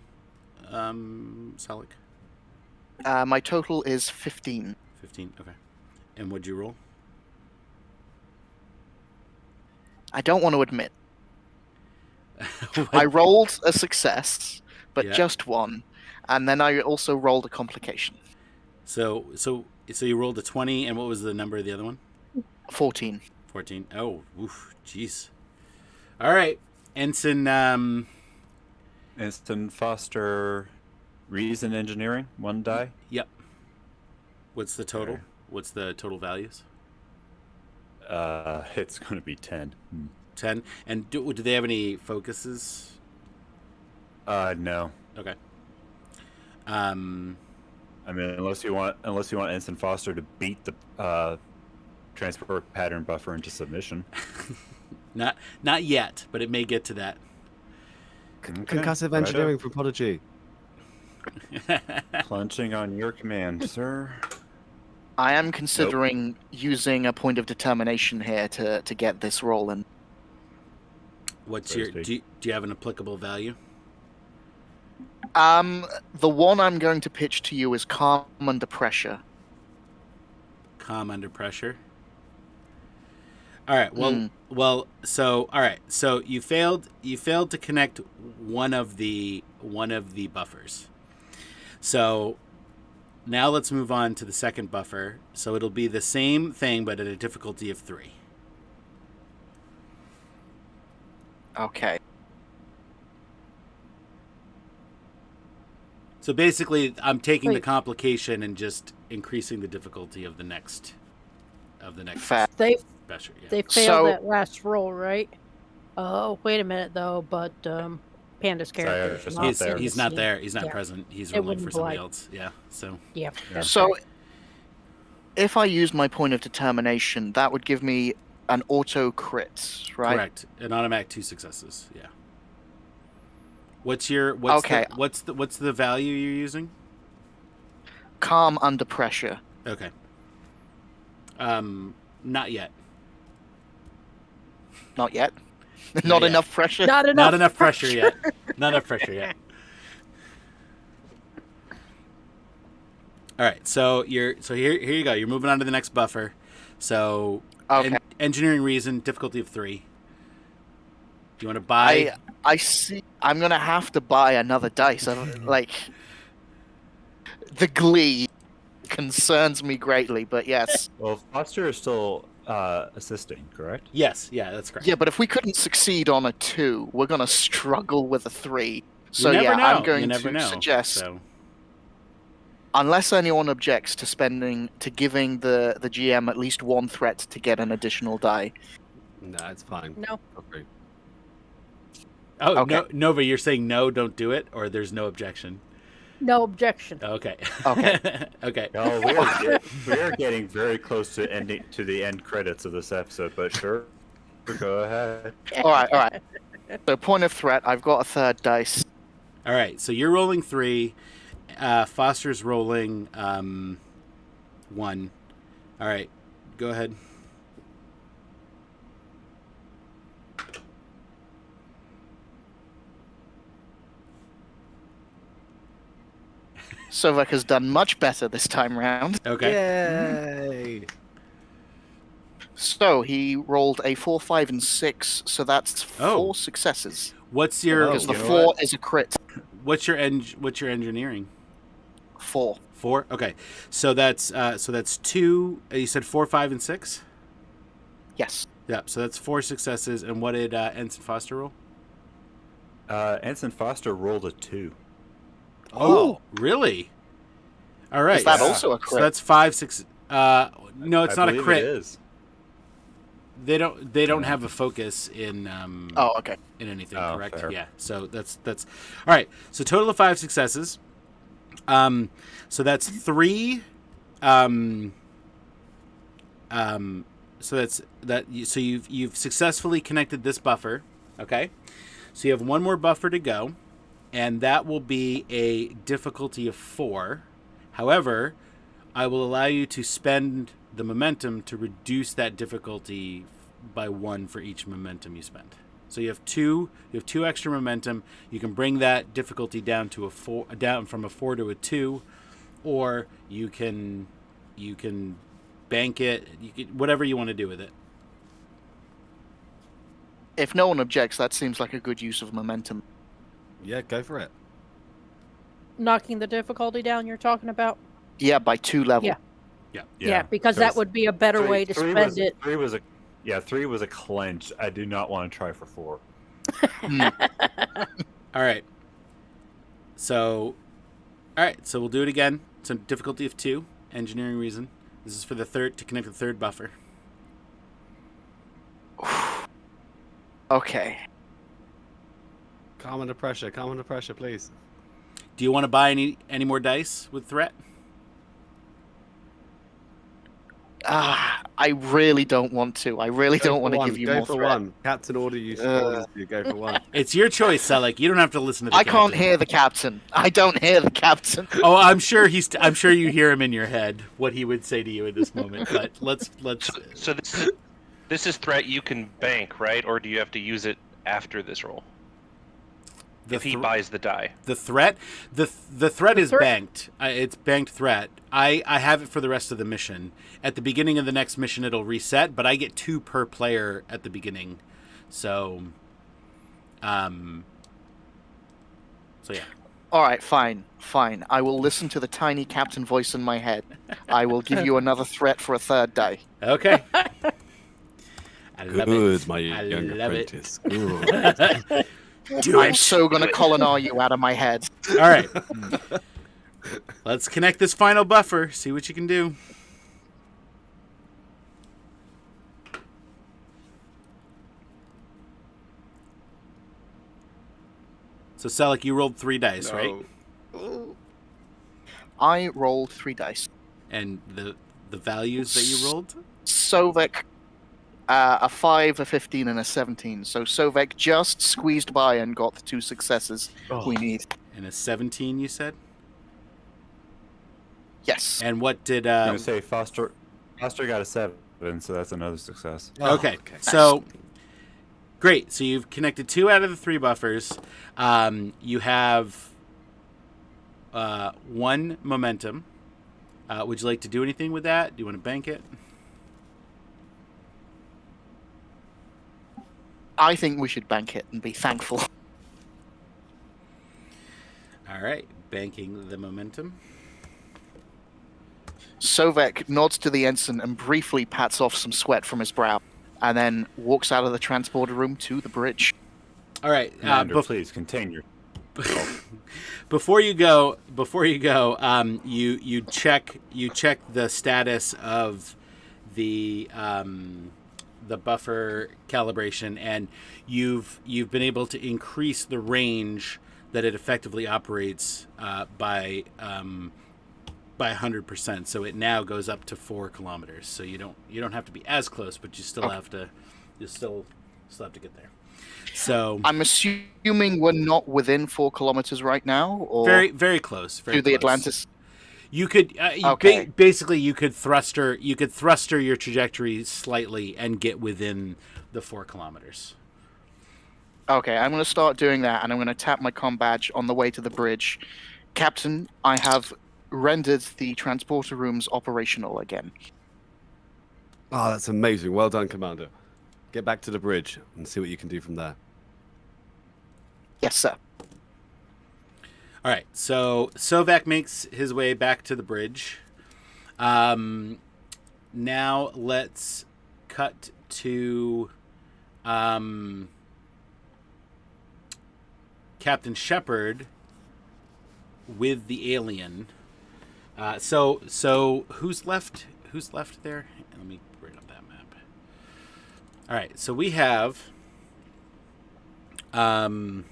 Salik? My total is 15. 15, okay. And what'd you roll? I don't want to admit. I rolled a success, but just 1, and then I also rolled a complication. So you rolled a 20, and what was the number of the other one? 14. 14. Oh, oof, jeez. All right, Ensign. Ensign Foster, reason engineering, 1 die. Yep. What's the total? Okay. What's the total values? It's going to be 10. 10. And do they have any focuses? No. Okay. I mean, unless you want Ensign Foster to beat the transport pattern buffer into submission. Not yet, but it may get to that. Concussive engineering from Prodigy. Clenching on your command, sir. I am considering using a point of determination here to get this rolling. What's So to your? speak. Do you have an applicable value? The one I'm going to pitch to you is calm under pressure. Calm under pressure. All right. Well. So all right. So you failed to connect one of the buffers. So now let's move on to the second buffer. So it'll be the same thing, but at a difficulty of 3. Okay. So basically, I'm taking the Wait. complication and just increasing the difficulty of the next Fair. They buffer. Yeah. they failed So- that last roll, right? Oh, wait a minute though. But Panda's character. just is not there. He's not in the there. scene. He's not Yeah. present. He's It rolling wouldn't for somebody apply. else. Yeah. So Yeah. that's So, right. if I used my point of determination, that would give me an auto crit, right? Correct. An automatic 2 successes. Yeah. What's the value you're using? Calm under pressure. Okay. Not yet. Not yet. Not yet. enough pressure. Not enough. Not enough pressure yet. Not enough pressure yet. All right. So here you go. You're moving on to the next buffer. So Okay. engineering reason, difficulty of 3. Do you want to buy? I see. I'm gonna have to buy another dice. Like, the glee concerns me greatly, but yes. Well, Foster is still assisting, correct? Yes. Yeah, that's correct. Yeah, but if we couldn't succeed on a 2, we're gonna struggle with a 3. So you never yeah, know. I'm going you never to know. suggest, So. unless anyone objects to giving the GM at least one threat to get an additional die. No, it's fine. No. Okay. Oh, Okay. no, Nova, you're saying no, don't do it, or there's no objection? No objection. Okay. Okay. Okay. No, we are getting very close to the end credits of this episode, but sure, go ahead. All right. So point of threat, I've got a third dice. All right. So you're rolling 3. Foster's rolling 1. All right. Go ahead. Sovek has done much better this time round. Okay. Yay! So he rolled a 4, 5, and 6. So that's 4 successes. What's your Because the you know 4 what? is a crit. what's your engineering? 4. 4. Okay. So that's 2. You said 4, 5, and 6. Yes. Yeah. So that's 4 successes. And what did Ensign Foster roll? Ensign Foster rolled a 2. Oh, really? All right. Is that Yeah. also a So crit? that's 5, 6. No, it's I not a believe crit. It is. They don't have a focus in Oh, okay. in anything, Oh, correct? fair. Yeah. So that's all right. So total of 5 successes. So that's 3. So that's that. So you've successfully connected this buffer. Okay. So you have one more buffer to go, and that will be a difficulty of 4. However, I will allow you to spend the momentum to reduce that difficulty by 1 for each momentum you spend. So you have 2 extra momentum. You can bring that difficulty down to down from a 4 to a 2, or you can bank it. Whatever you want to do with it. If no one objects, that seems like a good use of momentum. Yeah, go for it. Knocking the difficulty down you're talking about? Yeah, by 2 levels. Yeah. Yeah, because that would be a better way to spend it. 3 was a clench. I do not want to try for 4. All right. So we'll do it again. So difficulty of 2, engineering reason. This is for the third to connect the third buffer. Okay. Calm under pressure, please. Do you want to buy any more dice with threat? I really don't want to. I really don't want to give you more for threat. one. Captain order you to go for 1. It's your choice, Selleck. You don't have to listen to the I can't captain. hear the captain. I don't hear the captain. Oh, I'm sure you hear him in your head what he would say to you at this moment. But let's. So this is threat you can bank, right? Or do you have to use it after this roll? If he buys the die. The threat, the threat is banked. It's banked threat. I have it for the rest of the mission. At the beginning of the next mission, it'll reset, but I get 2 per player at the beginning. So yeah. All right, fine. I will listen to the tiny captain voice in my head. I will give you another threat for a third die. Okay. I love Good, it. my I young love it. apprentice. Good. I'm so gonna Culinar you out of my head. All right. Let's connect this final buffer. See what you can do. So, Selleck, you rolled 3 dice, right? I rolled 3 dice. And the values that you rolled? Sovek, a 5, a 15, and a 17. So Sovek just squeezed by and got the 2 successes we need. And a 17, you said? Yes. And what did... I'm going to say Foster got a 7, so that's another success. Okay, so... Great, so you've connected 2 out of the 3 buffers. You have 1 momentum. Would you like to do anything with that? Do you want to bank it? I think we should bank it and be thankful. All right, banking the momentum. Sovek nods to the ensign and briefly pats off some sweat from his brow, and then walks out of the transporter room to the bridge. All right, Commander, please contain your... Before you go, you check the status of the buffer calibration, and you've been able to increase the range that it effectively operates by 100%. So it now goes up to 4 kilometers. So you don't have to be as close, but you still have to get there. So I'm assuming we're not within 4 kilometers right now, or very, very close. Very to the close. Atlantis. You could Okay. basically you could thruster your trajectory slightly and get within the 4 kilometers. Okay, I'm going to start doing that, and I'm going to tap my comm badge on the way to the bridge. Captain, I have rendered the transporter rooms operational again. Oh, that's amazing. Well done, Commander. Get back to the bridge and see what you can do from there. Yes, sir. All right, so Sovek makes his way back to the bridge. Now let's cut to Captain Shepard with the alien. So who's left? Who's left there? Let me bring up that map. All right, so we have. Wynn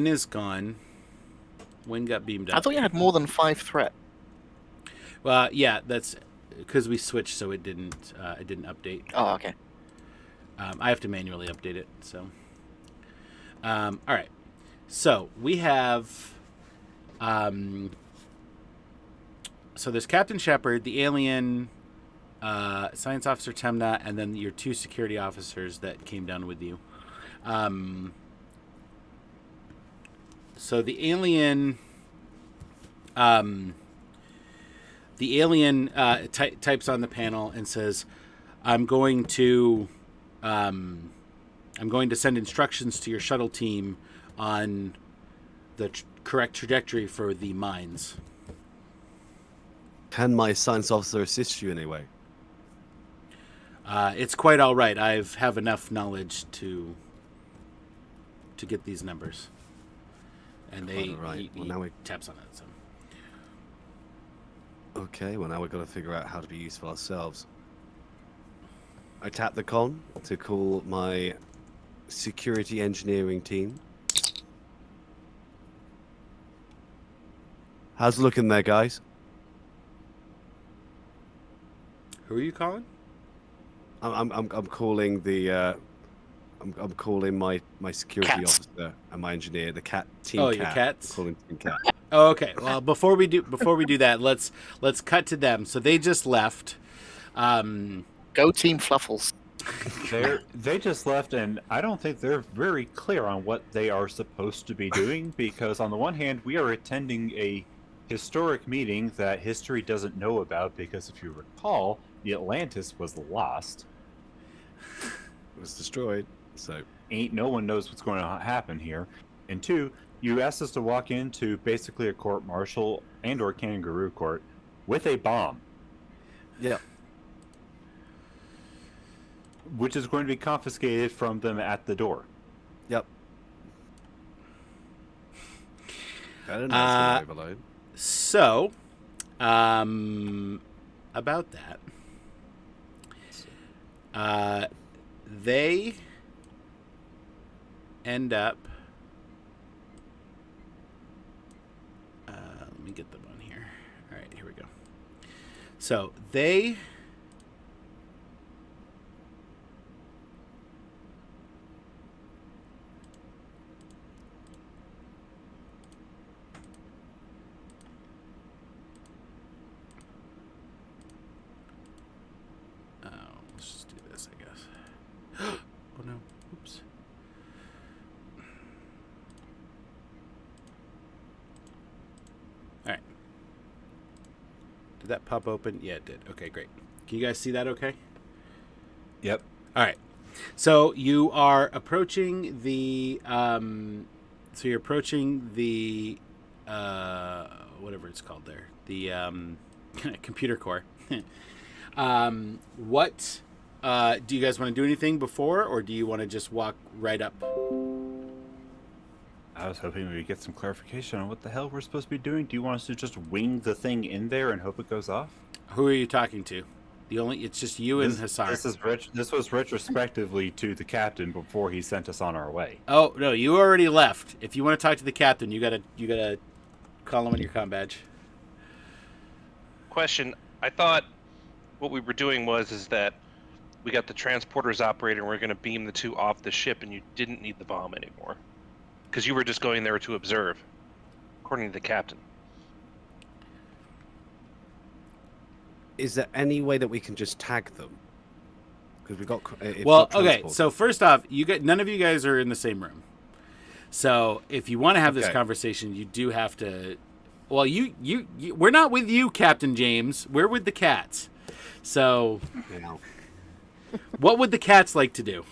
is gone. Wynn got beamed up. I thought you had more than 5 threat. Well, yeah, that's because we switched, so it didn't update. Oh, okay. I have to manually update it. So, all right. So we have. So there's Captain Shepard, the alien, Science Officer Temna, and then your 2 security officers that came down with you. So the alien. Types on the panel and says, I'm going to send instructions to your shuttle team on the correct trajectory for the mines. Can my science officer assist you in any way? It's quite all right. I have enough knowledge to get these numbers. And he taps on it. So. Okay, well now we've got to figure out how to be useful ourselves. I tap the con to call my security engineering team. How's it looking there, guys? Who are you calling? I'm calling the I'm calling my security Cats. officer and my engineer, the cat team. Oh, cat. your cats? I'm calling team cat. Oh, okay. Well, before we do that, let's cut to them. So they just left. Go Team Fluffles. They just left, and I don't think they're very clear on what they are supposed to be doing, because on the one hand, we are attending a historic meeting that history doesn't know about, because if you recall, the Atlantis was lost. It was destroyed, so... No one knows what's going to happen here. And 2, you asked us to walk into basically a court-martial and or kangaroo court with a bomb. Yeah. Which is going to be confiscated from them at the door. Yep. I don't know. Overload. So, about that, they end up So they... let's just do this, I guess. Oh no, oops. All right. Did that pop open? Yeah, it did. Okay, great. Can you guys see that okay? Yep. All right. So you are approaching the whatever it's called there, the computer core. What do you guys want to do anything before, or do you want to just walk right up? I was hoping we would get some clarification on what the hell we're supposed to be doing. Do you want us to just wing the thing in there and hope it goes off? Who are you talking to? It's just you and Hassar. This was retrospectively to the captain before he sent us on our way. Oh no, you already left. If you want to talk to the captain, you gotta call him on your comm badge. Question: I thought what we were doing is that we got the transporters operating and we're going to beam the two off the ship, and you didn't need the bomb anymore because you were just going there to observe, according to the captain. Is there any way that we can just tag them? Because we've got. Well, okay. So first off, none of you guys are in the same room. So if you want to have this conversation, you do have to. Well, we're not with you, Captain James. We're with the cats. So, what would the cats like to do?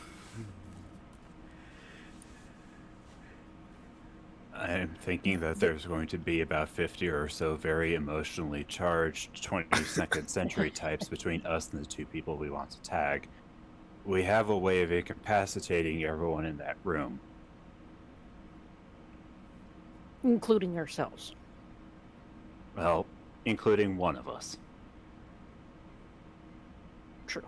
I'm thinking that there's going to be about 50 or so very emotionally charged 22nd century types between us and the two people we want to tag. We have a way of incapacitating everyone in that room. Including ourselves. Well, including one of us. True.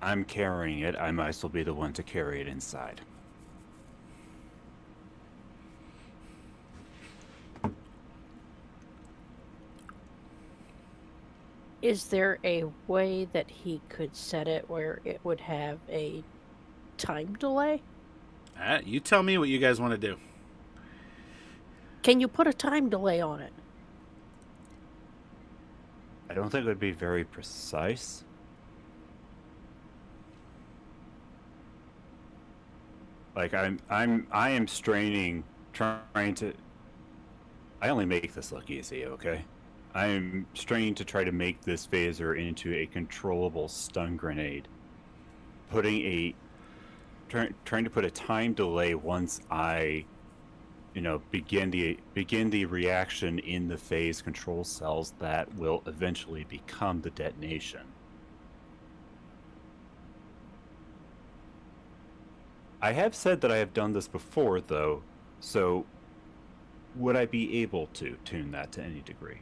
I'm carrying it. I might as well be the one to carry it inside. Is there a way that he could set it where it would have a time delay? You tell me what you guys want to do. Can you put a time delay on it? I don't think it would be very precise. Like I am straining, trying to. I only make this look easy, okay? I am straining to try to make this phaser into a controllable stun grenade. Trying to put a time delay once I, begin the reaction in the phase control cells that will eventually become the detonation. I have said that I have done this before, though, so would I be able to tune that to any degree?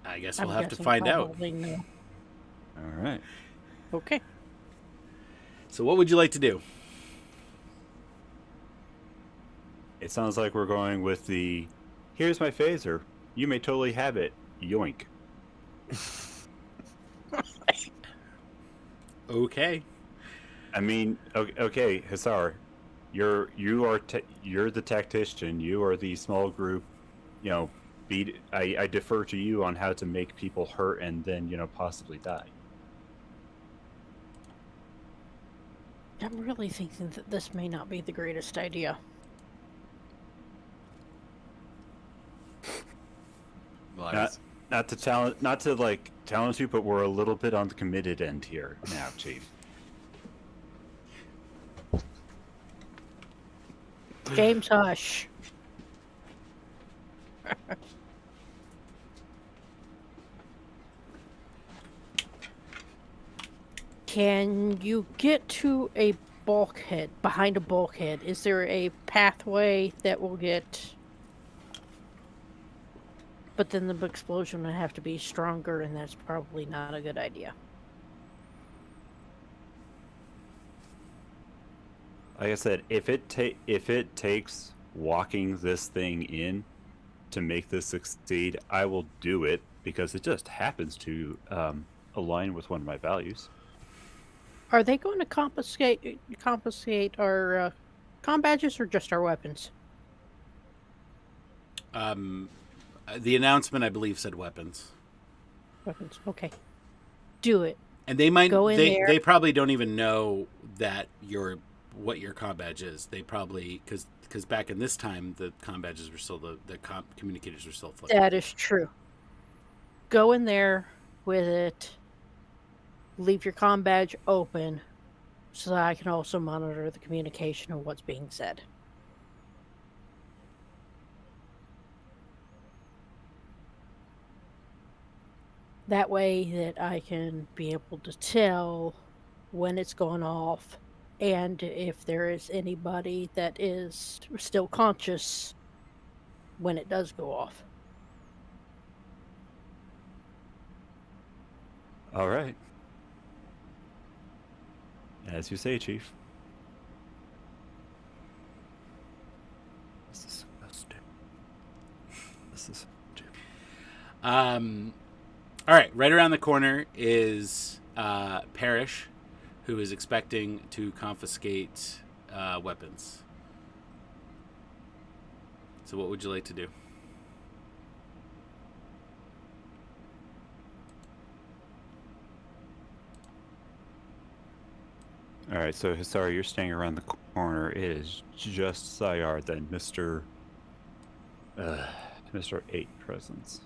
I guess we'll have to find out. No. All right. Okay. So what would you like to do? It sounds like we're going with the, here's my phaser. You may totally have it. Yoink. Okay. I mean, okay, Hassar, you're the tactician. You are the small group. I defer to you on how to make people hurt and then possibly die. I'm really thinking that this may not be the greatest idea. Not to challenge you, but we're a little bit on the committed end here now, Chief. James, hush. Can you get to a bulkhead, behind a bulkhead? Is there a pathway that will get... But then the explosion would have to be stronger, and that's probably not a good idea. Like I said, if it takes walking this thing in to make this succeed, I will do it because it just happens to align with one of my values. Are they going to confiscate our comm badges or just our weapons? The announcement, I believe, said weapons. Weapons. Okay. Do it. And they might Go in there. they probably don't even know that what your comm badge is. They probably because back in this time the comm badges were still the communicators were still flipped. That is true. Go in there with it. Leave your comm badge open so that I can also monitor the communication of what's being said. That way that I can be able to tell when it's going off and if there is anybody that is still conscious when it does go off. All right. As you say, Chief. This is disgusting. This is All right, right around the corner is Parrish, who is expecting to confiscate weapons. So what would you like to do? All right, so Hisari, you're staying around the corner. It is just Sayar, then Mr. 8 presence.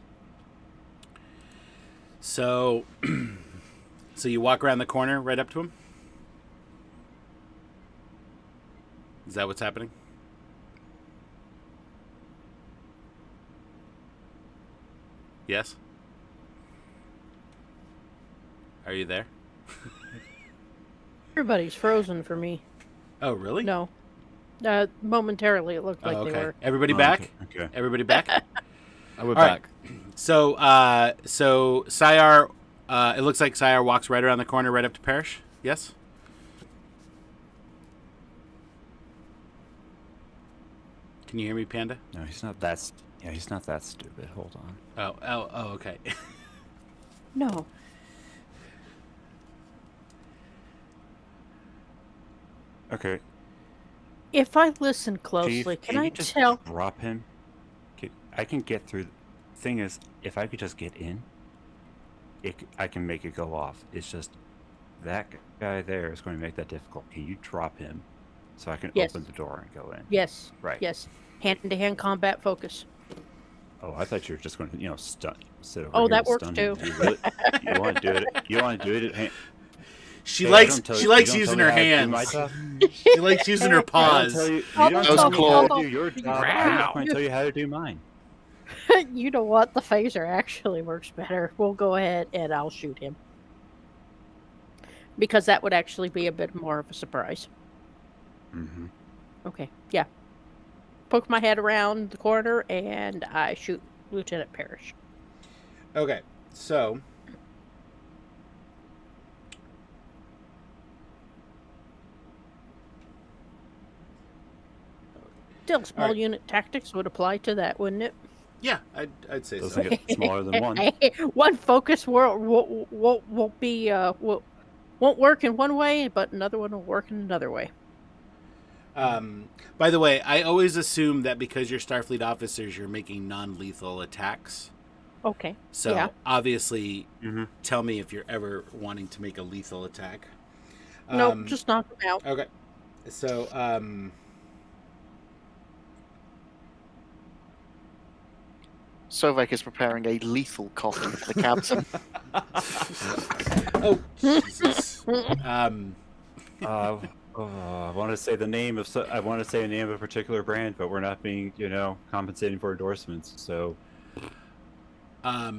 So, so you walk around the corner right up to him? Is that what's happening? Yes? Are you there? Everybody's frozen for me. Oh, really? No. Momentarily, it looked like okay. they were. Everybody back? Okay. Everybody back? We're All right. back. So Sayar, it looks like Sayar walks right around the corner, right up to Parrish. Yes. Can you hear me, Panda? No, he's not that. Yeah, he's not that stupid. Hold on. Oh, okay. No. Okay. If I listen closely, Chief, can I you just tell? drop him? I can get through. Thing is, if I could just get in, I can make it go off. It's just that guy there is going to make that difficult. Can you drop him so I can Yes. open the door and go in? Yes. Right. Yes. Hand-to-hand combat focus. Oh, I thought you were just going to, sit over Oh, here that and works stun too. him. You want to do it? You want to do it? She Hey, likes you don't using tell her me how to do my hands. job. She likes using her I don't paws. tell you, you I'll don't tell tell me you, how I'll to do your job. I'm not going to tell you how to do mine. You know what? The phaser actually works better. We'll go ahead and I'll shoot him. Because that would actually be a bit more of a surprise. Mm-hmm. Okay, yeah. Poke my head around the corner and I shoot Lieutenant Parrish. Okay, so Still, small Alright. unit tactics would apply to that, wouldn't it? yeah, I'd say Does so. it get smaller than one? One focus won't work in one way, but another one will work in another way. By the way, I always assume that because you're Starfleet officers, you're making non-lethal attacks. Okay. So yeah. obviously, Mm-hmm. tell me if you're ever wanting to make a lethal attack. Nope, just knock them out. Okay. So, Sovek is preparing a lethal coffee for the captain. oh Jesus. I want to say the name of a particular brand, but we're not being, compensating for endorsements. So, All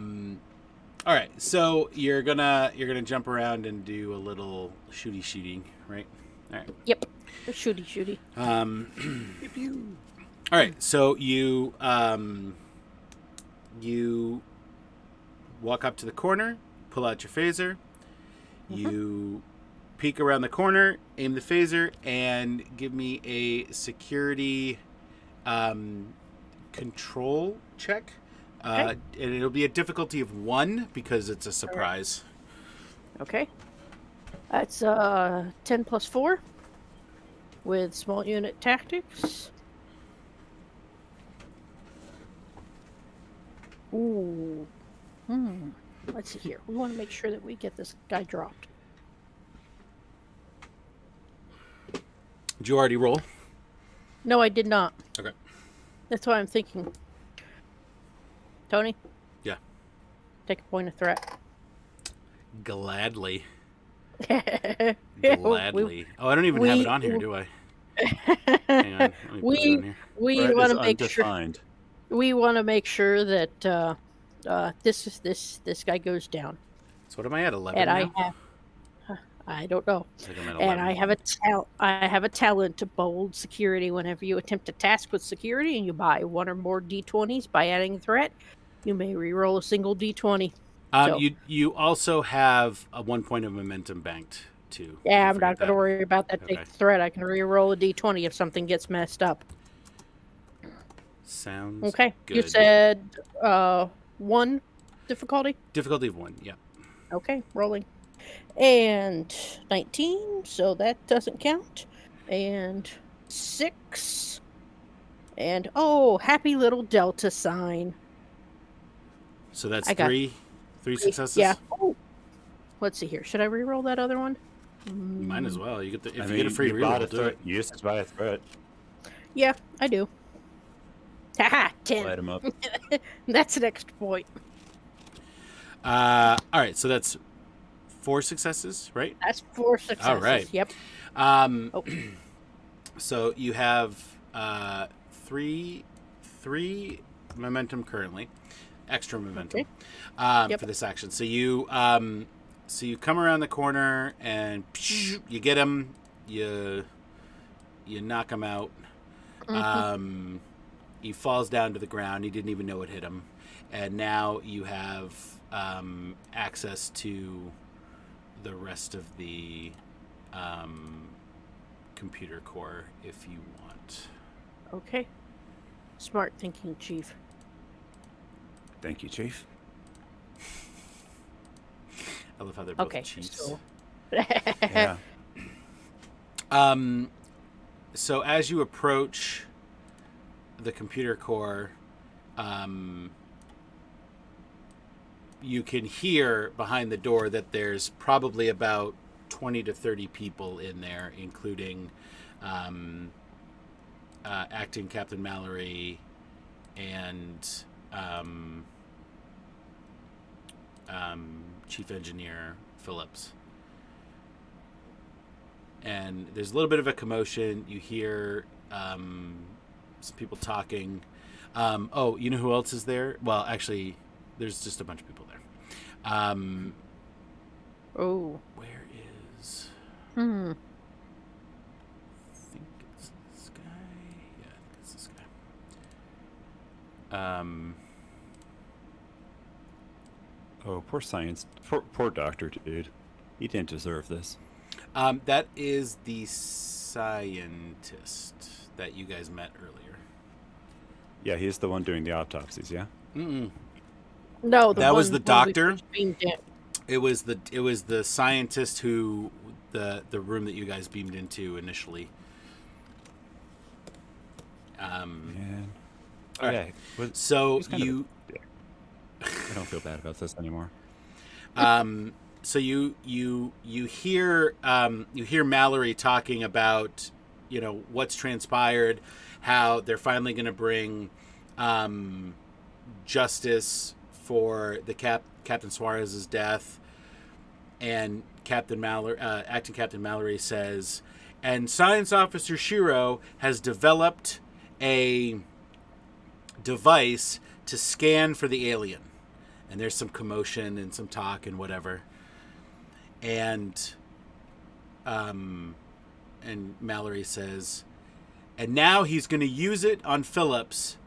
right. So you're gonna jump around and do a little shooting, right? All right. Yep. Shooty. All right. So you you walk up to the corner, pull out your phaser. You peek around the corner, aim the phaser, and give me a security control check. Okay. And it'll be a difficulty of 1 because it's a surprise. Okay. That's 10 plus 4 with small unit tactics. Ooh. Let's see here. We want to make sure that we get this guy dropped. Did you already roll? No, I did not. Okay. That's why I'm thinking. Tony? Yeah. Take a point of threat. Gladly. Yeah, Gladly. I don't even have it on here, do I? Hang on. Let me put it on here. we Threat want is to make sure. undefined. We want to make sure that this guy goes down. So what am I at? 11 And now? I don't know. I think I'm at And 11. I have a talent to bold security. Whenever you attempt a task with security and you buy 1 or more d20s by adding a threat, you may re-roll a single d20. So- You also have a 1 point of momentum banked too. Yeah, Don't I'm not forget going to that. worry about that big Okay. threat. I can re-roll a d20 if something gets messed up. Sounds Okay. good. You said 1 difficulty? Difficulty of 1, yeah. Okay, rolling. And 19, so that doesn't count. And 6. And happy little delta sign. So that's I got 3 successes? Yeah. Oh. Let's see here. Should I re-roll that other one? You might as well. You get the, if I you mean, get a free you bought reroll, a do threat. it. You used to buy a threat. Yeah, I do. Haha, 10. Light 'em up. That's an extra point. All right, so that's 4 successes, right? That's 4 successes. All right. Yep. Oh. Oh. So you have 3 momentum currently, extra momentum Yep. for this action. So you come around the corner and you get him. You knock him out. He falls down to the ground. He didn't even know it hit him, and now you have access to the rest of the computer core if you want. Okay. Smart thinking, Chief. Thank you, Chief. I love how they're both Okay. chiefs. So, Yeah. So as you approach the computer core, you can hear behind the door that there's probably about 20 to 30 people in there, including acting Captain Mallory and Chief Engineer Phillips. And there's a little bit of a commotion. You hear some people talking. You know who else is there? Well, actually, there's just a bunch of people there. oh. Where is... I think it's this guy. Yeah, I think it's this guy. Oh, poor science. Poor doctor, dude. He didn't deserve this. That is the scientist that you guys met earlier. Yeah, he's the one doing the autopsies, yeah? Mm-mm. No, That was the one we doctor? first beamed in. It was the scientist who the room that you guys beamed into initially. Man. All right. Yeah. So he's kind of you I don't feel bad about this anymore. so you hear Mallory talking about what's transpired, how they're finally going to bring justice for the Captain Suarez's death, and acting Captain Mallory says, and Science Officer Shiro has developed a device to scan for the alien. And there's some commotion and some talk and whatever. And Mallory says, and now he's going to use it on Phillips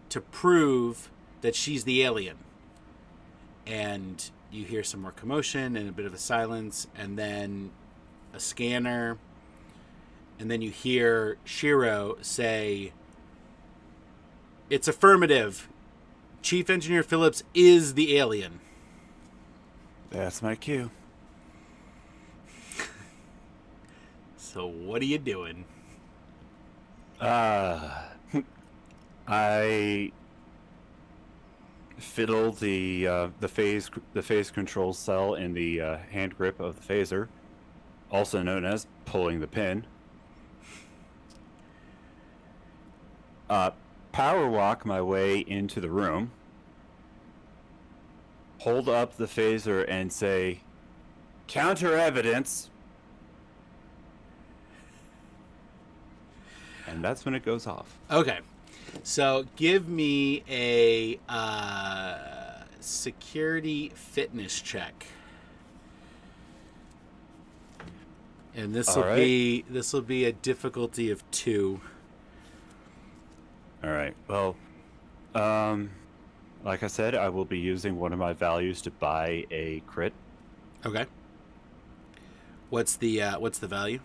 to prove that she's the alien. And you hear some more commotion and a bit of a silence, and then a scanner, and then you hear Shiro say, "It's affirmative. Chief Engineer Phillips is the alien." That's my cue. So what are you doing? I fiddle the phase control cell in the hand grip of the phaser, also known as pulling the pin. Power walk my way into the room, hold up the phaser and say, "Counter evidence." And that's when it goes off. Okay. So give me a security fitness check. And this will be a difficulty of 2. All right. Well, like I said, I will be using one of my values to buy a crit. Okay. What's the value?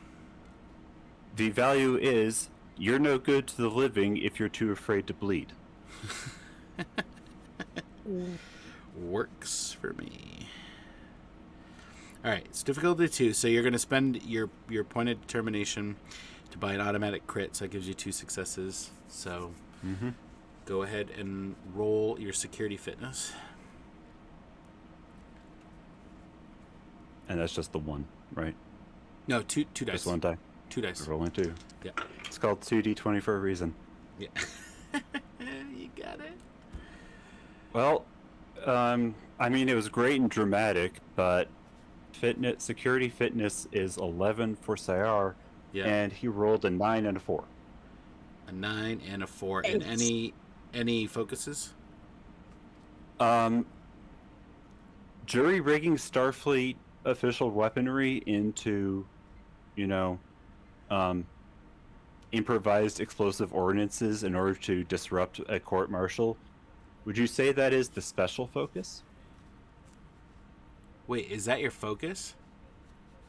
The value is, you're no good to the living if you're too afraid to bleed. Works for me. All right, it's difficulty 2, so you're going to spend your point of determination to buy an automatic crit, so that gives you 2 successes. So go ahead and roll your security fitness. And that's just the 1, right? No, two dice. Just 1 die. 2 dice. Rolling 2. Yeah. It's called 2d20 for a reason. Yeah. You got it. Well, I mean, it was great and dramatic, but security fitness is 11 for Sayar, and he rolled a 9 and a 4. A 9 and a 4. Thanks. And any focuses? Jury rigging Starfleet official weaponry into, improvised explosive ordinances in order to disrupt a court-martial. Would you say that is the special focus? Wait, is that your focus?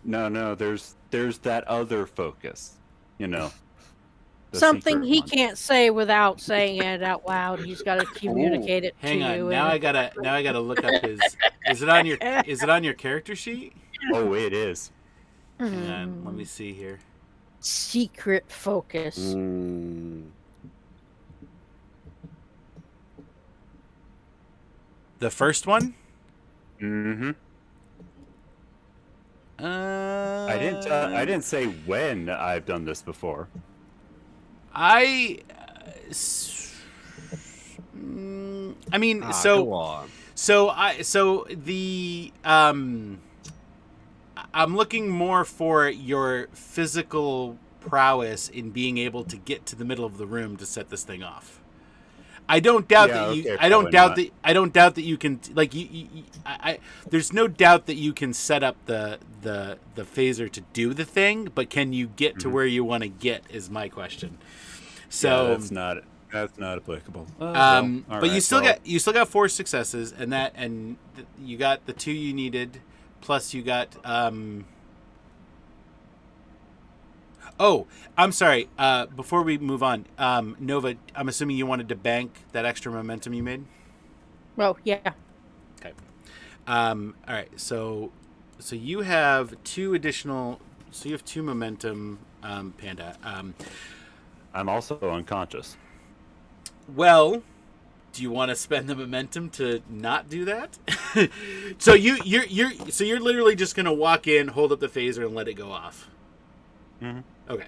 No, there's that other focus, the Something secret he one. can't say without saying it out loud. He's got to communicate it Hang to on. you. Now I gotta look up his. Is it on your character sheet? Oh, it is. Hang on. Let me see here. Secret focus. The first one? Mm-hmm. I I didn't say when I've done this before. I mean, Go on. I'm looking more for your physical prowess in being able to get to the middle of the room to set this thing off. I don't doubt that you. Okay, I don't doubt not. that. I don't doubt that you can. Like there's no doubt that you can set up the phaser to do the thing, but can you get to where you want to get? Is my question. So yeah, that's not applicable. But you still got 4 successes, and you got the 2 you needed, plus you got. Oh, I'm sorry. Before we move on, Nova, I'm assuming you wanted to bank that extra momentum you made? Well, yeah. Okay. All right. So you have 2 additional. So you have 2 momentum, Panda. I'm also unconscious. Well, do you want to spend the momentum to not do that? So you're literally just gonna walk in, hold up the phaser, and let it go off. Mm-hmm. Okay.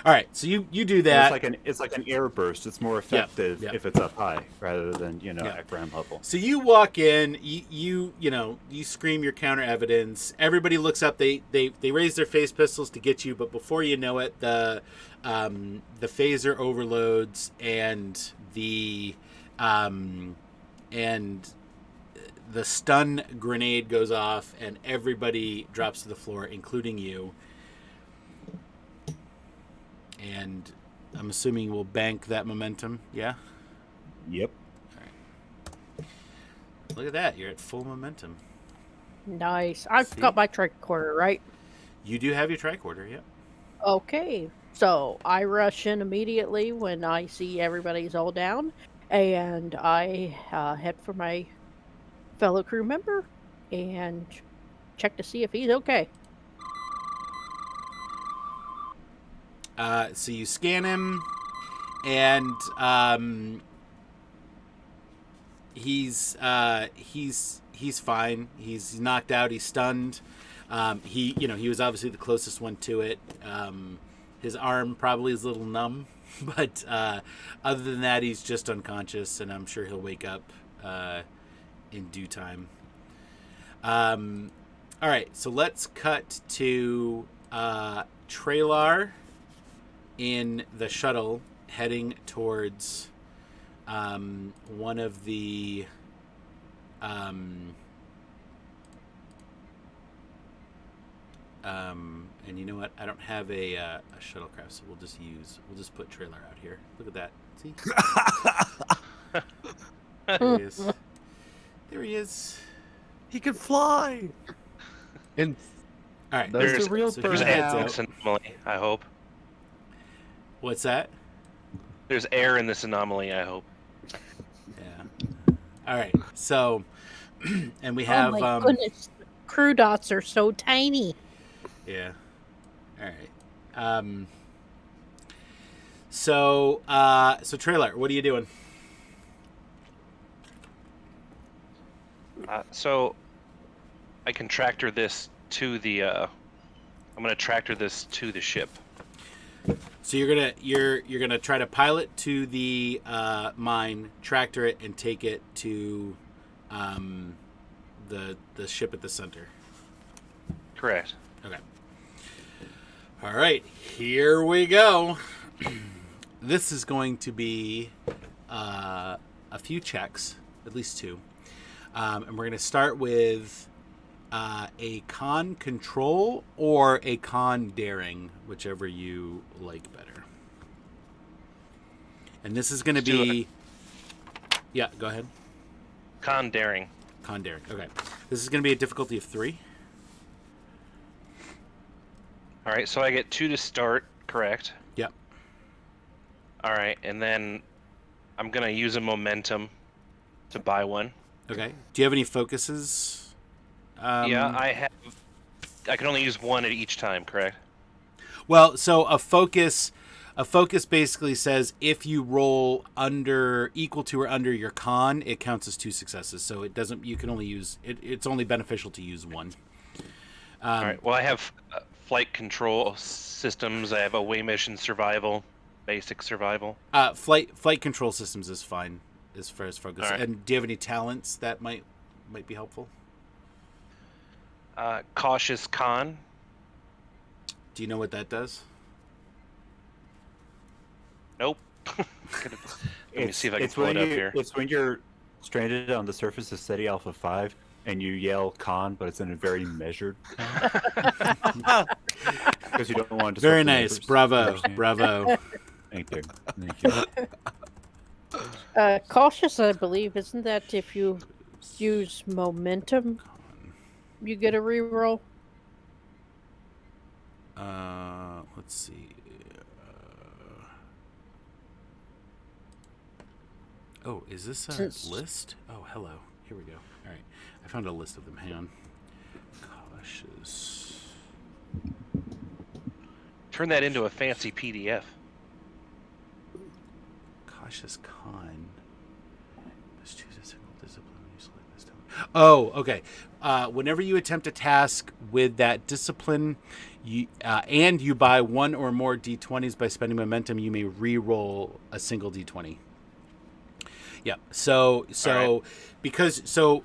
All right. So you do that. It's like an air burst. It's more effective if it's up high rather than at ground level. So you walk in. You scream your counter evidence. Everybody looks up. They raise their phase pistols to get you, but before you know it, the phaser overloads and the stun grenade goes off, and everybody drops to the floor, including you. And I'm assuming we'll bank that momentum, yeah? Yep. All right. Look at that. You're at full momentum. Nice. I've See? got my tricorder, right? You do have your tricorder, yep. Okay, so I rush in immediately when I see everybody's all down, and I head for my fellow crew member and check to see if he's okay. So you scan him, and he's fine. He's knocked out. He's stunned. He was obviously the closest one to it. His arm probably is a little numb, but other than that, he's just unconscious, and I'm sure he'll wake up in due time. All right, so let's cut to Trailar in the shuttle heading towards one of the and you know what? I don't have a shuttlecraft, so we'll just put Trailer out here. Look at that. See? There he is. There he is. He can fly. And All right. There's There's a real so there's he air heads in out. this anomaly, I hope. What's that? There's air in this anomaly, I hope. Yeah. All right. So, and we have oh my goodness, the crew dots are so tiny. Yeah. All right. So Trailer, what are you doing? So I can tractor this to the. I'm gonna tractor this to the ship. So you're gonna try to pilot to the mine, tractor it, and take it to the ship at the center. Correct. Okay. All right, here we go. This is going to be a few checks, at least two, and we're going to start with a con control or a con daring, whichever you like better. And this is going to be... Yeah, go ahead. Con daring. Con daring. Okay. This is going to be a difficulty of 3. All right, so I get 2 to start, correct? Yep. All right, and then I'm gonna use a momentum to buy one. Okay. Do you have any focuses? Yeah, I can only use one at each time, correct? Well, so a focus basically says if you roll equal to or under your con, it counts as 2 successes. So it doesn't. You can only use it. It's only beneficial to use one. All right. Well, I have flight control systems. I have away mission survival, basic survival. Flight control systems is fine as far as focus. All right. And do you have any talents that might be helpful? Cautious con. Do you know what that does? Nope. Let me see if I can pull it up here. It's when you're stranded on the surface of SETI Alpha 5 and you yell con, but it's in a very measured tone. Because you don't want to. Very nice. Bravo. Bravo. Thank you. Thank you. Cautious, I believe, isn't that if you use momentum, you get a reroll? Let's see. Oh, is this a list? Oh, hello. Here we go. All right. I found a list of them. Hang on. Cautious. Turn that into a fancy PDF. Cautious con. Let's choose a single discipline when you select this time. Oh, okay. Whenever you attempt a task with that discipline, and you buy one or more d20s by spending momentum, you may re-roll a single d20. Yeah. So right. because so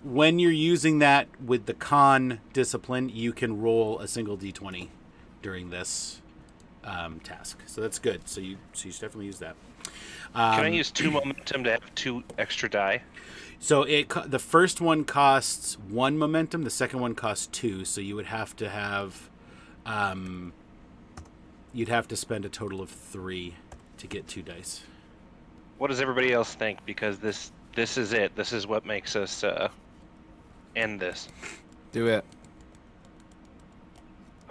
when you're using that with the con discipline, you can roll a single d20 during this task. So that's good. So you should definitely use that. Can I use 2 momentum to have 2 extra die? So the first one costs 1 momentum, the second one costs 2. So you would have to have you'd have to spend a total of 3 to get 2 dice. What does everybody else think? Because this is it. This is what makes us end this. do it.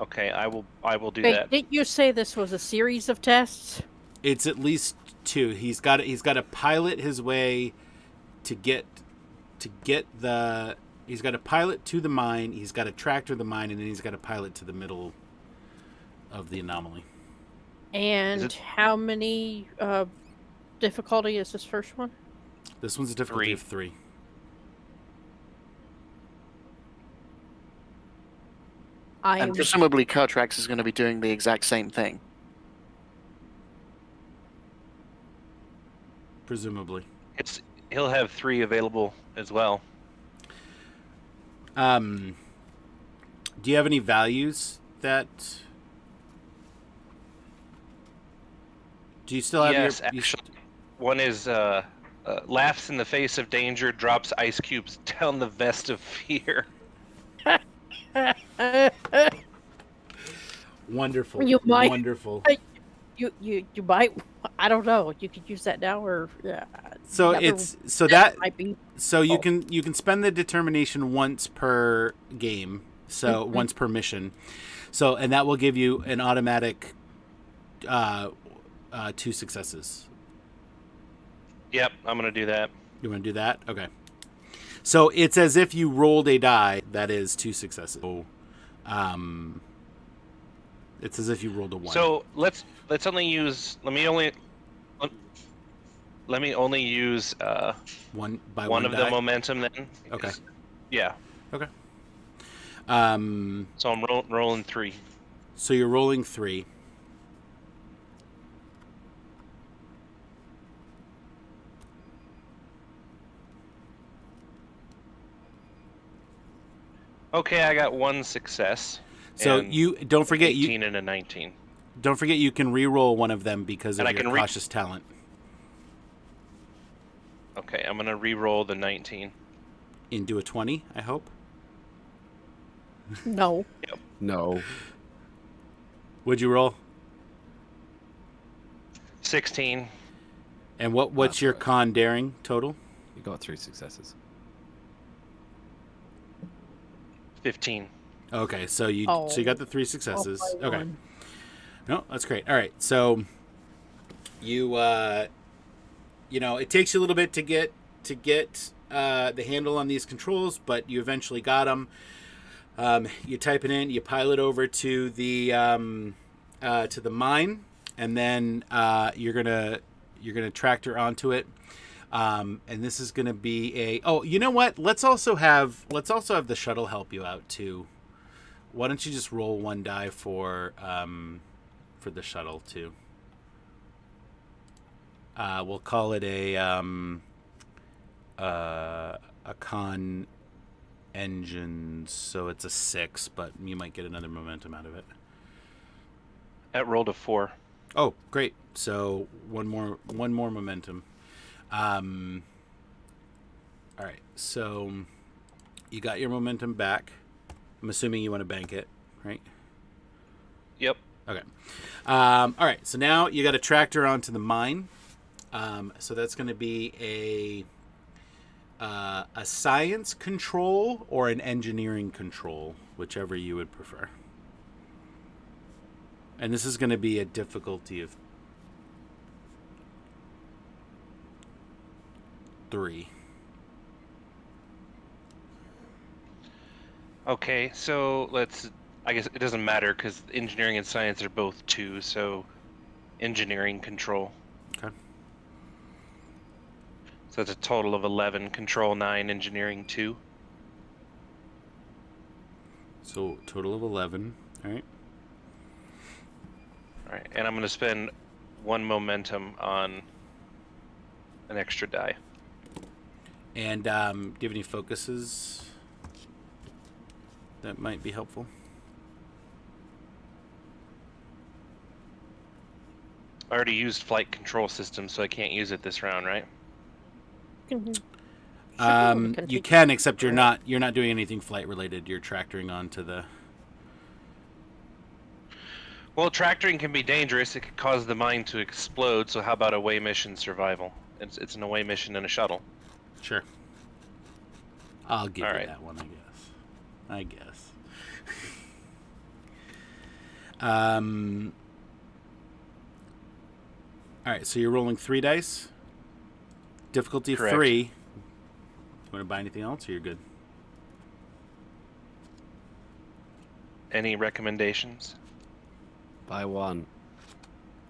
Okay, I will do Wait, that. didn't you say this was a series of tests? It's at least 2. He's got to pilot his way to get the. He's got to pilot to the mine. He's got to tractor the mine, and then he's got to pilot to the middle of the anomaly. And how many difficulty is this first one? This one's a difficulty 3. of 3. And presumably Kurtrax is going to be doing the exact same thing. Presumably. He'll have 3 available as well. Do you have any values that? Do you still have Yes, your? actually, one is laughs in the face of danger, drops ice cubes down the vest of fear. Wonderful. You might- Wonderful. You might. I don't know. You could use that now, or So another- it's that might be. so you can spend the determination once per game, so once per mission. So and that will give you an automatic 2 successes. Yep, I'm gonna do that. You want to do that? Okay. So it's as if you rolled a die that is 2 successes. So, it's as if you rolled a 1. So let's only use. Let me only use one by one one of die? the momentum then. Okay. because- Yeah. Okay. So I'm rolling 3. So you're rolling 3. Okay, I got 1 success. So and you don't forget 18 and a 19. Don't forget you can re-roll one of them because of And I your can cautious talent. Okay, I'm gonna re-roll the 19. Into a 20, I hope. No. No. Would you roll? 16. And what's That's your right. con daring total? You got 3 successes. 15. Okay, so you got the 3 successes. Off by Okay. 1. No, that's great. All right, so you it takes you a little bit to get the handle on these controls, but you eventually got them. You type it in, you pilot over to the mine, and then you're gonna tractor onto it. And this is gonna be a. Oh, you know what? Let's also have the shuttle help you out too. Why don't you just roll 1 die for the shuttle too? We'll call it a con engine, so it's a 6, but you might get another momentum out of it. That rolled a 4. Oh, great! So one more momentum. All right, so you got your momentum back. I'm assuming you want to bank it, right? Yep. Okay. All right, so now you got a tractor onto the mine. So that's going to be a science control or an engineering control, whichever you would prefer. And this is going to be a difficulty of 3. Okay, so I guess it doesn't matter because engineering and science are both 2, so engineering control. Okay. So it's a total of 11. Control 9, engineering 2. So total of 11. All right. All right, and I'm going to spend 1 momentum on an extra die. And do you have any focuses that might be helpful? I already used flight control system, so I can't use it this round, right? You can, except you're not doing anything flight related. You're tractoring onto the. Well, tractoring can be dangerous. It could cause the mine to explode. So how about away mission survival? It's an away mission in a shuttle. Sure. I'll give All you right. that one, I guess. All right, so you're rolling 3 dice. Difficulty of Correct. 3. You want to buy anything else, or you're good? Any recommendations? Buy one.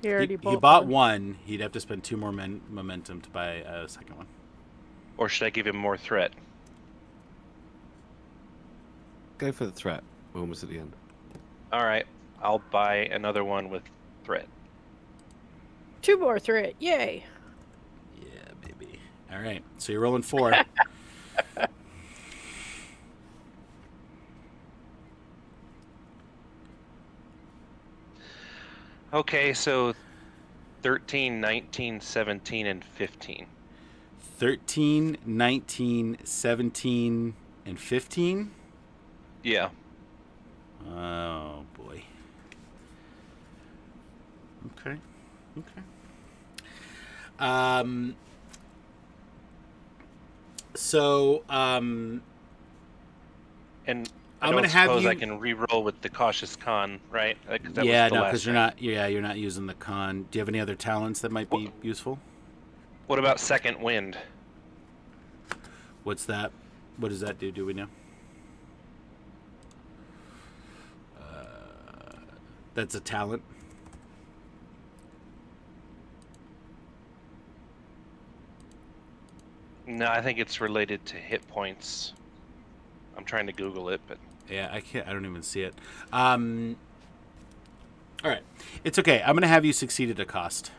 He already He bought bought one. 1. He'd have to spend 2 more momentum to buy a second one. Or should I give him more threat? Go for the threat. We're almost at the end. All right, I'll buy another one with threat. 2 more threat. Yay. Yeah, baby. All right, so you're rolling 4. Okay, so 13, 19, 17, and 15. 13, 19, 17, and 15. Yeah. Oh, boy. Okay. And I'm I gonna don't have suppose I you- can re-roll with the cautious con, right? 'Cause that Yeah, was the no, last because you're time. not. Yeah, you're not using the con. Do you have any other talents that might be useful? What about second wind? What's that? What does that do? Do we know? That's a talent. No, I think it's related to hit points. I'm trying to Google it, but Yeah, I can't. I don't even see it. All right, it's okay. I'm gonna have you succeed at a cost.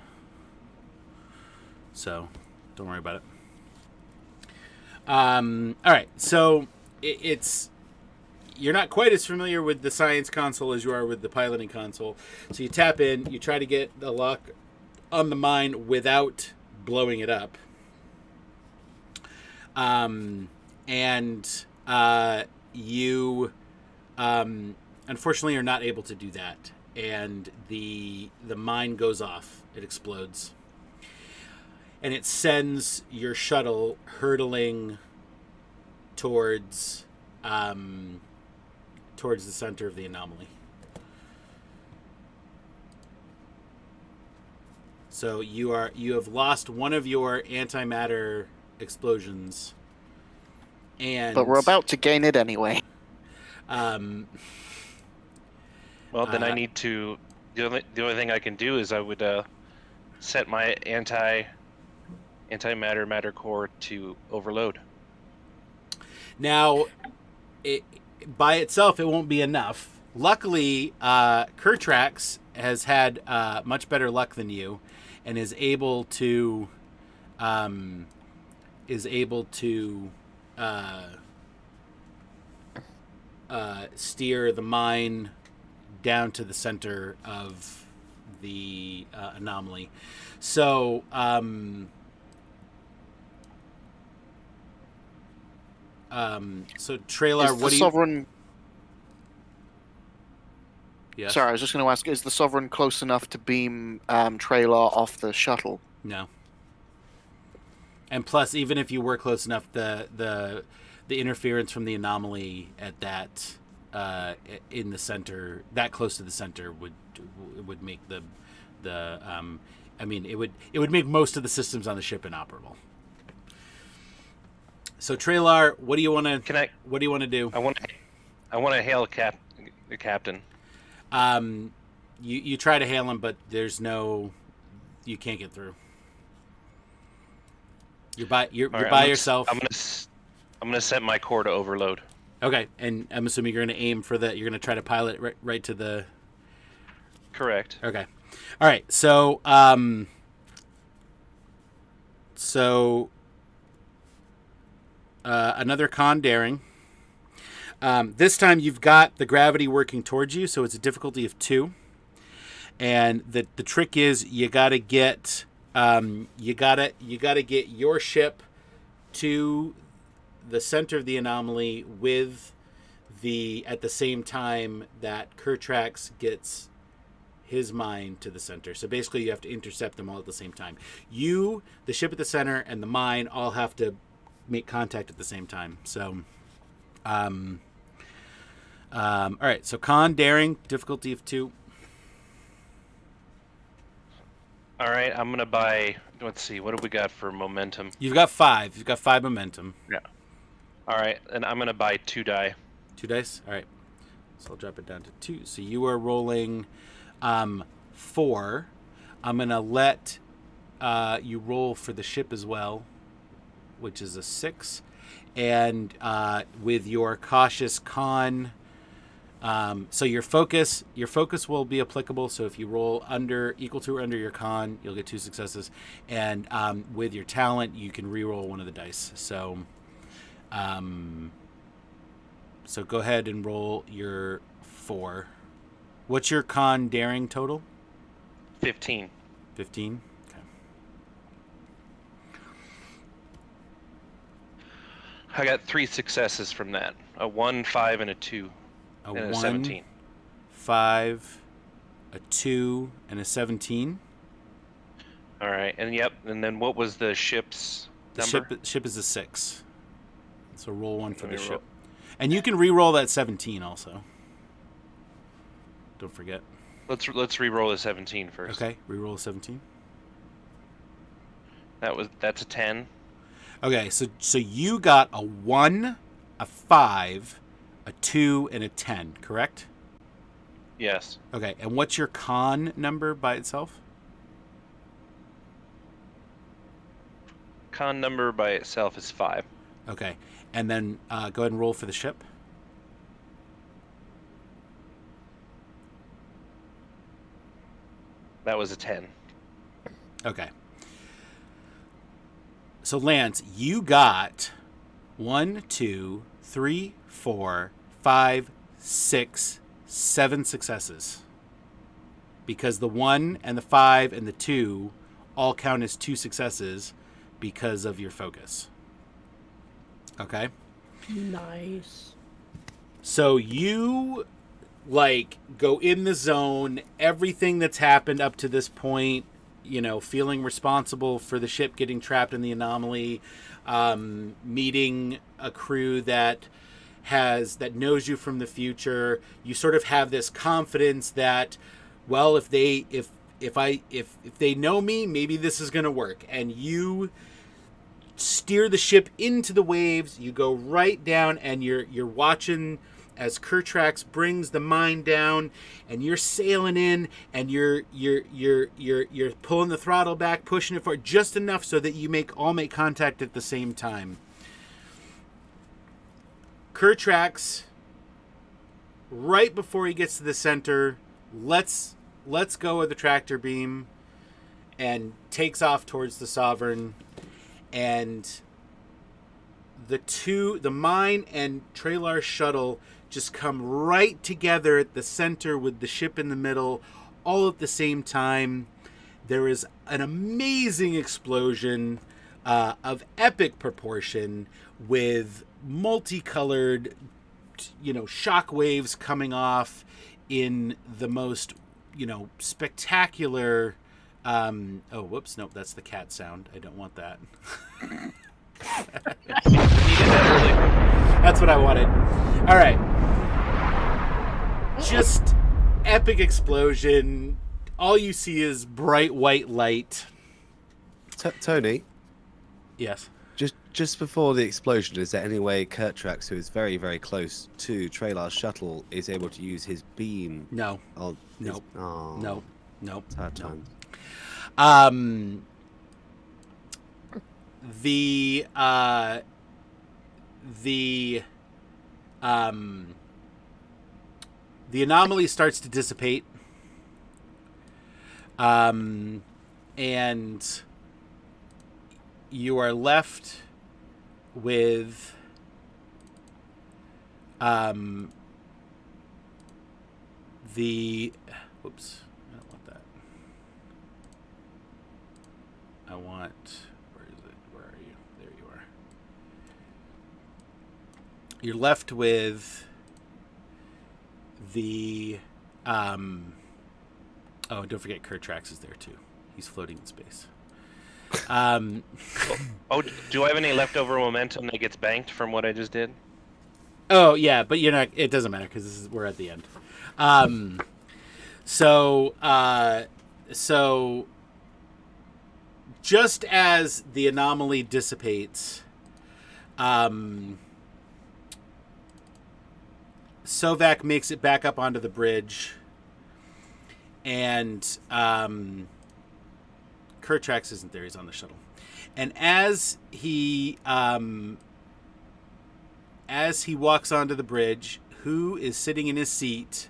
So, don't worry about it. All right, so it's you're not quite as familiar with the science console as you are with the piloting console. So you tap in, you try to get the lock on the mine without blowing it up. You unfortunately are not able to do that, and the mine goes off. It explodes, and it sends your shuttle hurtling towards the center of the anomaly. So you have lost one of your antimatter explosions, and But we're about to gain it anyway. well, then I need to. The only thing I can do is I would set my antimatter matter core to overload. Now, by itself, it won't be enough. Luckily, Kertrax has had much better luck than you, and is able to steer the mine down to the center of the anomaly. So, Trailar, Is what the do you? Sovereign... Yes? Sorry, I was just going to ask, is the Sovereign close enough to beam Trailar off the shuttle? No. And plus, even if you were close enough, the interference from the anomaly at that in the center, that close to the center, would make it would make most of the systems on the ship inoperable. So Trailar, what do you want to? What do you want to do? I want to hail the captain. You try to hail him, but you can't get through. You're by yourself. I'm gonna set my core to overload. Okay, and I'm assuming you're gonna aim for you're gonna try to pilot right to the. Correct. Okay, all right. So another con daring. This time you've got the gravity working towards you, so it's a difficulty of 2. And the trick is you gotta get your ship to the center of the anomaly at the same time that Kertrax gets his mine to the center. So basically you have to intercept them all at the same time. You, the ship at the center, and the mine all have to make contact at the same time. So all right, so con daring, difficulty of 2. All right, I'm gonna buy. Let's see, what do we got for momentum? You've got 5. You've got 5 momentum. Yeah. All right, and I'm gonna buy 2 die. 2 dice. All right. So I'll drop it down to 2. So you are rolling 4. I'm gonna let you roll for the ship as well, which is a 6, and with your cautious con. So your focus will be applicable. So if you roll equal to or under your con, you'll get 2 successes. And with your talent, you can re-roll one of the dice. So, so go ahead and roll your 4. What's your con daring total? 15. 15. Okay. I got 3 successes from that: a 1, 5, and a 2. A And a 1, 17. 5, a 2, and a 17. All right, and yep, and then what was the ship's number? The ship is a 6. So roll 1 for Let the me ship. And you can re-roll that 17 also. Don't forget. Let's re-roll the 17 first. Okay, re-roll a 17. That's a 10. Okay, so you got a 1, a 5, a 2, and a 10, correct? Yes. Okay, and what's your con number by itself? Con number by itself is 5. Okay, and then go ahead and roll for the ship. That was a 10. Okay. So Lance, you got 1, 2, 3, 4, 5, 6, 7 successes. Because the 1 and the 5 and the 2 all count as 2 successes because of your focus. Okay? Nice. So you go in the zone, everything that's happened up to this point, feeling responsible for the ship getting trapped in the anomaly, meeting a crew that knows you from the future. You sort of have this confidence that, well, if they know me, maybe this is going to work. And you steer the ship into the waves. You go right down, and you're watching as Kertrax brings the mine down, and you're sailing in, and you're pulling the throttle back, pushing it forward just enough so that you all make contact at the same time. Kertrax, right before he gets to the center, lets go of the tractor beam and takes off towards the Sovereign, and the mine and Tralar shuttle just come right together at the center with the ship in the middle, all at the same time. There is an amazing explosion of epic proportion with multicolored, shock waves coming off in the most, spectacular. Oh, whoops! Nope, that's the cat sound. I don't want that. That's what I wanted. All right. Just epic explosion. All you see is bright white light. Tony, Yes. just before the explosion, is there any way Kertrax, who is very, very close to Tralar's shuttle, is able to use his beam? No. On Nope. Oh, Nope. Sad times. The anomaly starts to dissipate, and you are left with whoops, I don't want that. I want, where is it? Where are you? There you are. You're left with the oh, and don't forget Kertrax is there too. He's floating in space. Oh, do I have any leftover momentum that gets banked from what I just did? Oh yeah, but you're not. It doesn't matter because we're at the end. So just as the anomaly dissipates, Sovak makes it back up onto the bridge, and Kertrax isn't there. He's on the shuttle. And as he walks onto the bridge, who is sitting in his seat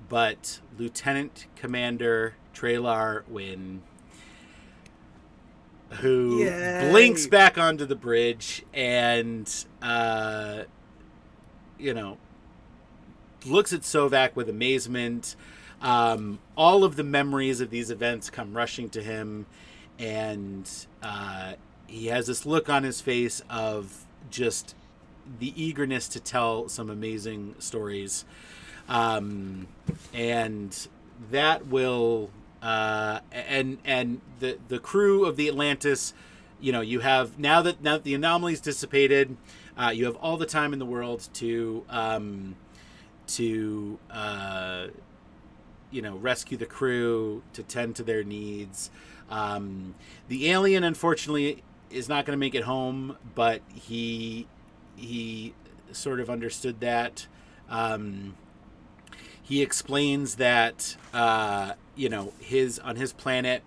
but Lieutenant Commander Traylar Wynn, who blinks back onto the bridge and, looks at Sovak with amazement. All of the memories of these events come rushing to him, and he has this look on his face of just the eagerness to tell some amazing stories. And that will and the crew of the Atlantis, you have now that the anomaly's dissipated, you have all the time in the world to rescue the crew, to tend to their needs. The alien, unfortunately, is not going to make it home, but he sort of understood that. He explains that on his planet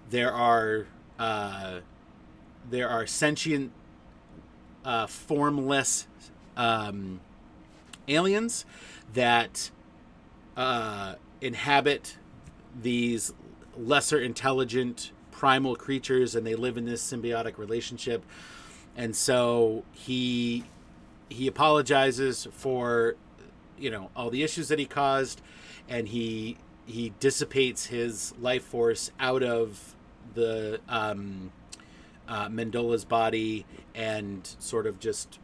there are sentient formless aliens that inhabit these lesser intelligent primal creatures, and they live in this symbiotic relationship. And so he apologizes for all the issues that he caused, and he dissipates his life force out of the Mendola's body and sort of just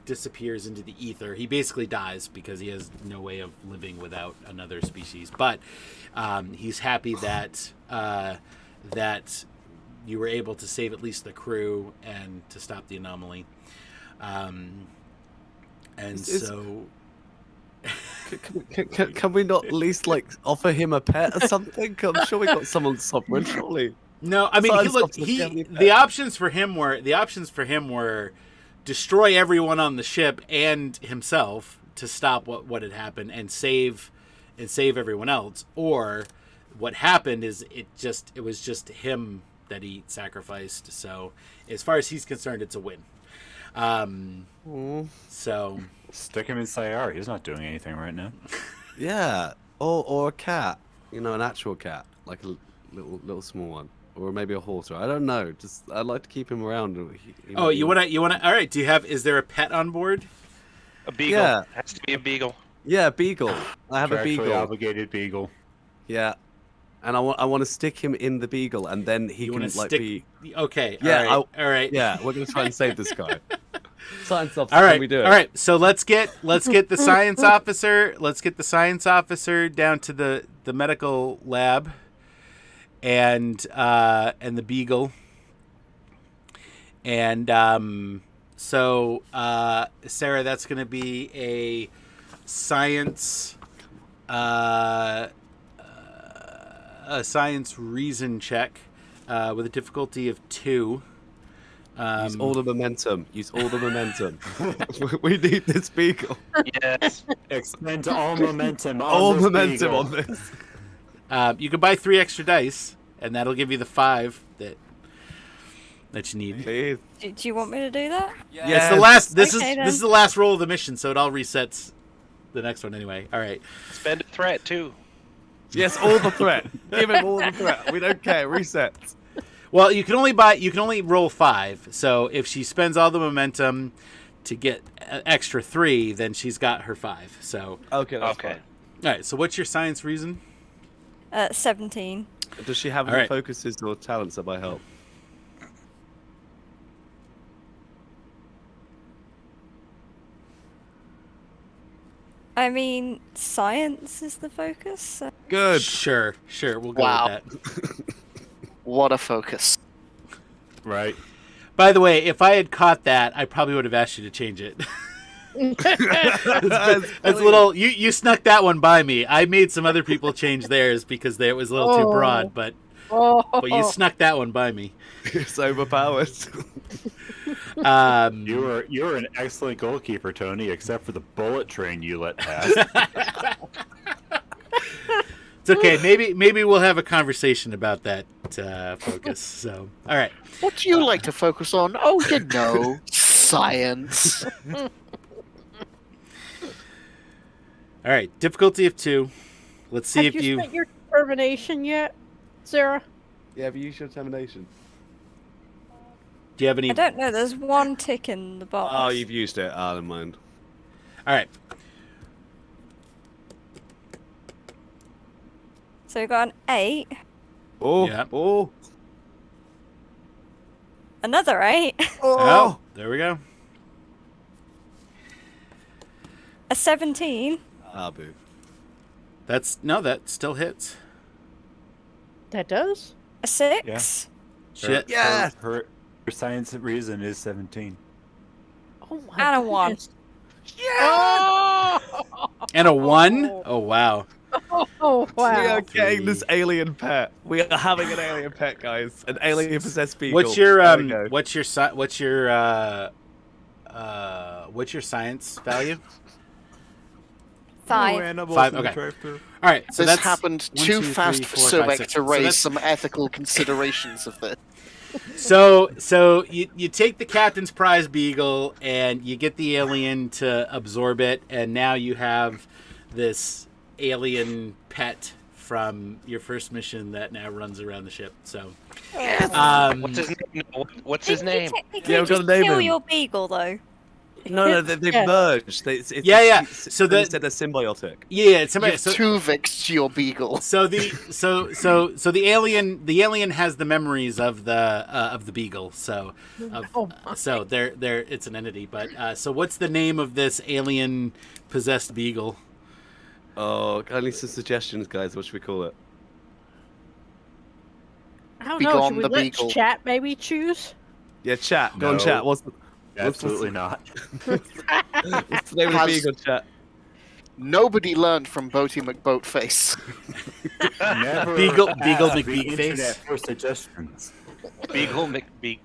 disappears into the ether. He basically dies because he has no way of living without another species. But he's happy that you were able to save at least the crew and to stop the anomaly. Can we not at least offer him a pet or something? I'm sure we got someone Sovereign, surely. No, I mean, the options for him were destroy everyone on the ship and himself to stop what had happened and save everyone else. Or what happened is it was just him that he sacrificed. So as far as he's concerned, it's a win. So stick him in Sayari. He's not doing anything right now. Yeah, or a cat. An actual cat, like a little small one, or maybe a horse. I don't know. Just I'd like to keep him around. You wanna? All right. Is there a pet on board? A beagle. Yeah. Has to be a beagle. Yeah, beagle. I have a beagle. Obligated beagle. Yeah. And I want to stick him in the beagle, and then he can be. Okay. Yeah. All right. Yeah, we're gonna try and save this guy. Science officer. All right. Can we do it? All right. So let's get the science officer. Let's get the science officer down to the medical lab, and the beagle. And so Sarah, that's gonna be a science. A science reason check with a difficulty of 2. Use all the momentum. We need this beagle. Yes. Expend all momentum. All this momentum beagle. on this. You can buy 3 extra dice, and that'll give you the 5 that you need. Please. Do you want me to do that? Yeah, it's the last. This Okay, is the last roll of the mission, so it all resets the next one anyway. All right. Spend a threat too. Yes, all the threat. Give him all the threat. We don't care. Reset. Well, you can only roll 5. So if she spends all the momentum to get an extra 3, then she's got her 5. So Okay. That's Okay. fine. all right. So what's your science reason? 17. Does she have All any right. focuses or talents that might help? I mean, science is the focus. So. Good. Sure. We'll go Wow. with that. What a focus. Right. By the way, if I had caught that, I probably would have asked you to change it. That's a little. You snuck that one by me. I made some other people change theirs because it was a little too broad. But Oh, but you snuck that one by me. It's overpowered. You're an excellent goalkeeper, Tony, except for the bullet train you let pass. It's okay. Maybe we'll have a conversation about that focus. So, all right. What do you like to focus on? Oh, you know, science. All right. Difficulty of 2. Let's see have if you spent your determination yet, Sarah? Yeah, have you used your determination? Do you have any? I don't know. There's one tick in the box. Oh, you've used it. I don't mind. All right. So we got an 8, Oh, Yeah. oh, another 8, Oh, there we go. a 17, ah, boo. That still hits. That does? a 6. Shit. Yeah. Her science reason is 17. Oh my And a 1. goodness. Oh! And a 1. Oh wow. Oh, We wow. are getting this alien pet. We are having an alien pet, guys. An alien possessed beagle. What's your There we go. what's your science value? 5. animals 5, in the okay. drive-thru. All right. So This that's happened 1, too 2, 3, fast for 4, 5, Sobek 6. to So raise that's- some ethical considerations of this. So you take the captain's prize beagle and you get the alien to absorb it, and now you have this alien pet from your first mission that now runs around the ship. So, What's his name? What's his name? Technically, Yeah, we've got just to name kill him. your beagle, though. No, they've Yeah. merged. Yeah. So the- instead they're symbiotic. yeah, somebody. Give So, two Vicks to your beagle. so the alien has the memories of the beagle. So Oh my. so they're it's an entity. But so what's the name of this alien possessed beagle? Oh, I need some suggestions, guys. What should we call it? I don't Be know. gone Should we the let beagle. chat maybe choose? Yeah, chat. Go on, No. chat. What's the Absolutely not. name of the Has- beagle, chat? Nobody learned from Boaty McBoatface. Never Beagle ask McBeakface. the internet for suggestions. Beagle McBeak.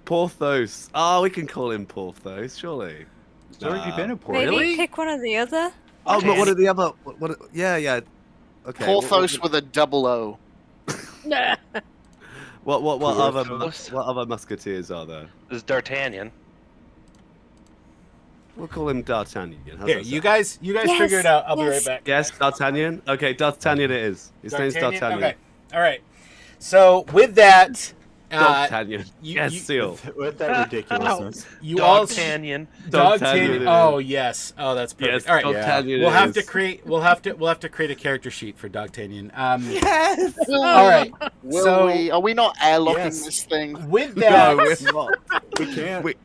Porthos. Oh, we can call him Porthos, surely. It's already been a port. Maybe Really? pick one or the other. Oh, but what are the other? Yeah. Okay. Porthos with a double O. Nah. What Porthos. other musketeers are there? This is D'Artagnan. We'll call him D'Artagnan. How's Here, that you sound? guys Yes, figure it out. I'll be right yes. back. Yes, D'Artagnan. Okay, D'Artagnan it is. His name's D'Artagnan. Okay. All right. So with that, D'Artagnan. you- Yes, you- seal. With that ridiculousness. you all D'Artagnan. D'Artagnan. it Oh is. yes. Oh, that's perfect. Yes, All right. D'Artagnan We'll it have is. to create. We'll have to create a character sheet for D'Artagnan. Yes. All right. Will So- we? Are we not airlocking Yes. this thing? With No, that, we're not. We can't. Wait.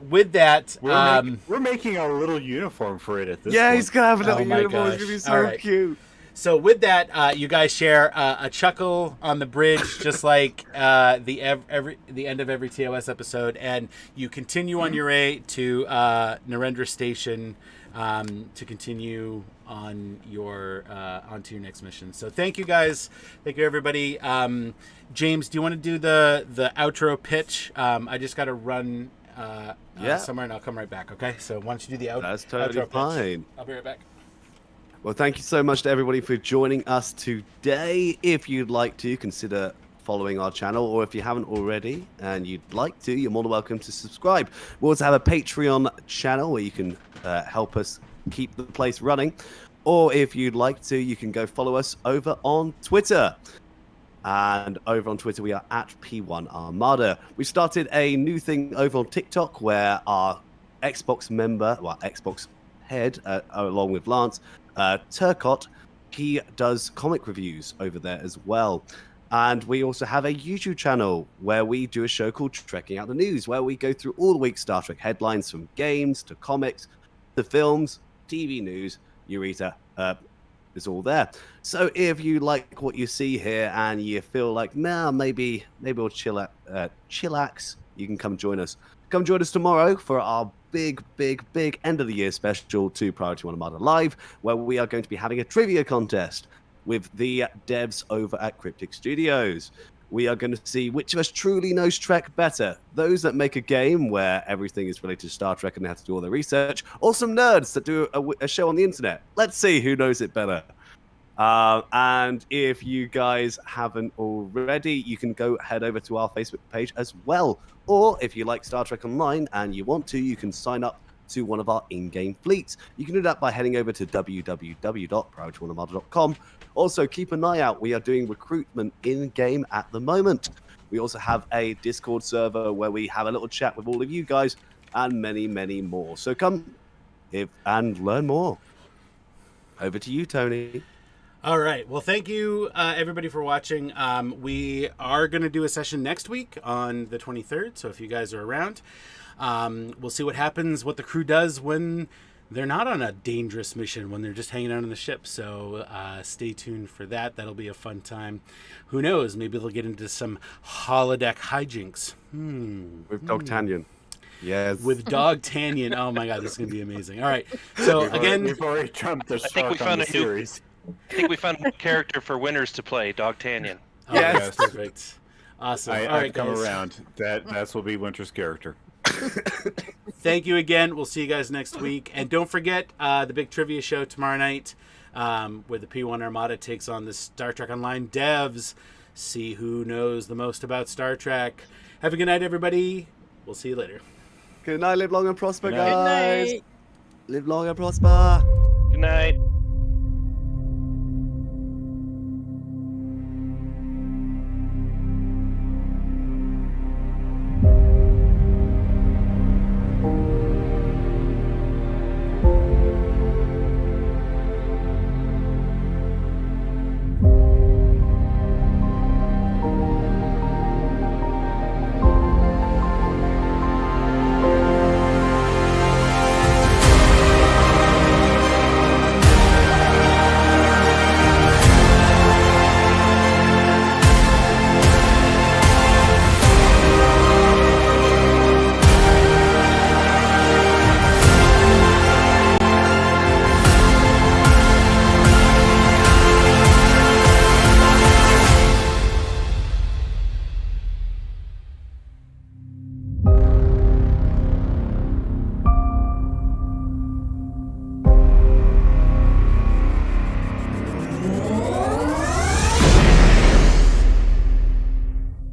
with that, We're making a little uniform for it at this Yeah, point. he's gonna have a little Oh my uniform. It's gosh. gonna be so All right. cute. so with that, you guys share a chuckle on the bridge, just like the end of every TOS episode, and you continue on your way to Narendra Station to continue on your onto your next mission. So thank you guys, thank you everybody. James, do you want to do the outro pitch? I just got to run Yeah. somewhere, and I'll come right back. Okay, so why don't you do the That's outro totally pitch? fine. I'll be right back. Well, thank you so much to everybody for joining us today. If you'd like to, consider following our channel, or if you haven't already and you'd like to, you're more than welcome to subscribe. We also have a Patreon channel where you can help us keep the place running. Or if you'd like to, you can go follow us over on Twitter. And over on Twitter, we are at P1 Armada. We started a new thing over on TikTok where our Xbox head, along with Lance, Turcot, he does comic reviews over there as well. And we also have a YouTube channel where we do a show called Trekking Out the News, where we go through all the week's Star Trek headlines, from games to comics to films, TV news, Eureka. It's all there. So if you like what you see here and you feel like, nah, maybe we'll chillax, you can come join us. Come join us tomorrow for our big end of the year special to Priority One Armada Live, where we are going to be having a trivia contest. with the devs over at Cryptic Studios. We are going to see which of us truly knows Trek better. Those that make a game where everything is related to Star Trek and they have to do all their research, or some nerds that do a show on the internet. Let's see who knows it better. And if you guys haven't already, you can go head over to our Facebook page as well. Or if you like Star Trek Online and you want to, you can sign up to one of our in-game fleets. You can do that by heading over to www.priorityOneArmada.com. Also, keep an eye out. We are doing recruitment in-game at the moment. We also have a Discord server where we have a little chat with all of you guys and many, many more. So come and learn more. Over to you, Tony. All right. Well, thank you, everybody, for watching. We are going to do a session next week on the 23rd. So if you guys are around, we'll see what happens, what the crew does when they're not on a dangerous mission, when they're just hanging out on the ship. So stay tuned for that. That'll be a fun time. Who knows? Maybe they'll get into some holodeck hijinks. With Dog Tanyan. Yes. With Dog Tanyan. Oh, my God. This is going to be amazing. All right. So, we've already trumped the think we shark on found the a new- series. I think we found a character for winners to play, Dog Tanyan. Oh, Yes. Perfect. Awesome. All All right, come guys. around. That's will be Winter's character. Thank you again. We'll see you guys next week. And don't forget the big trivia show tomorrow night where the P1 Armada takes on the Star Trek Online devs. See who knows the most about Star Trek. Have a good night, everybody. We'll see you later. Good night, live long and prosper, Good night. guys. Live long and prosper. Good night.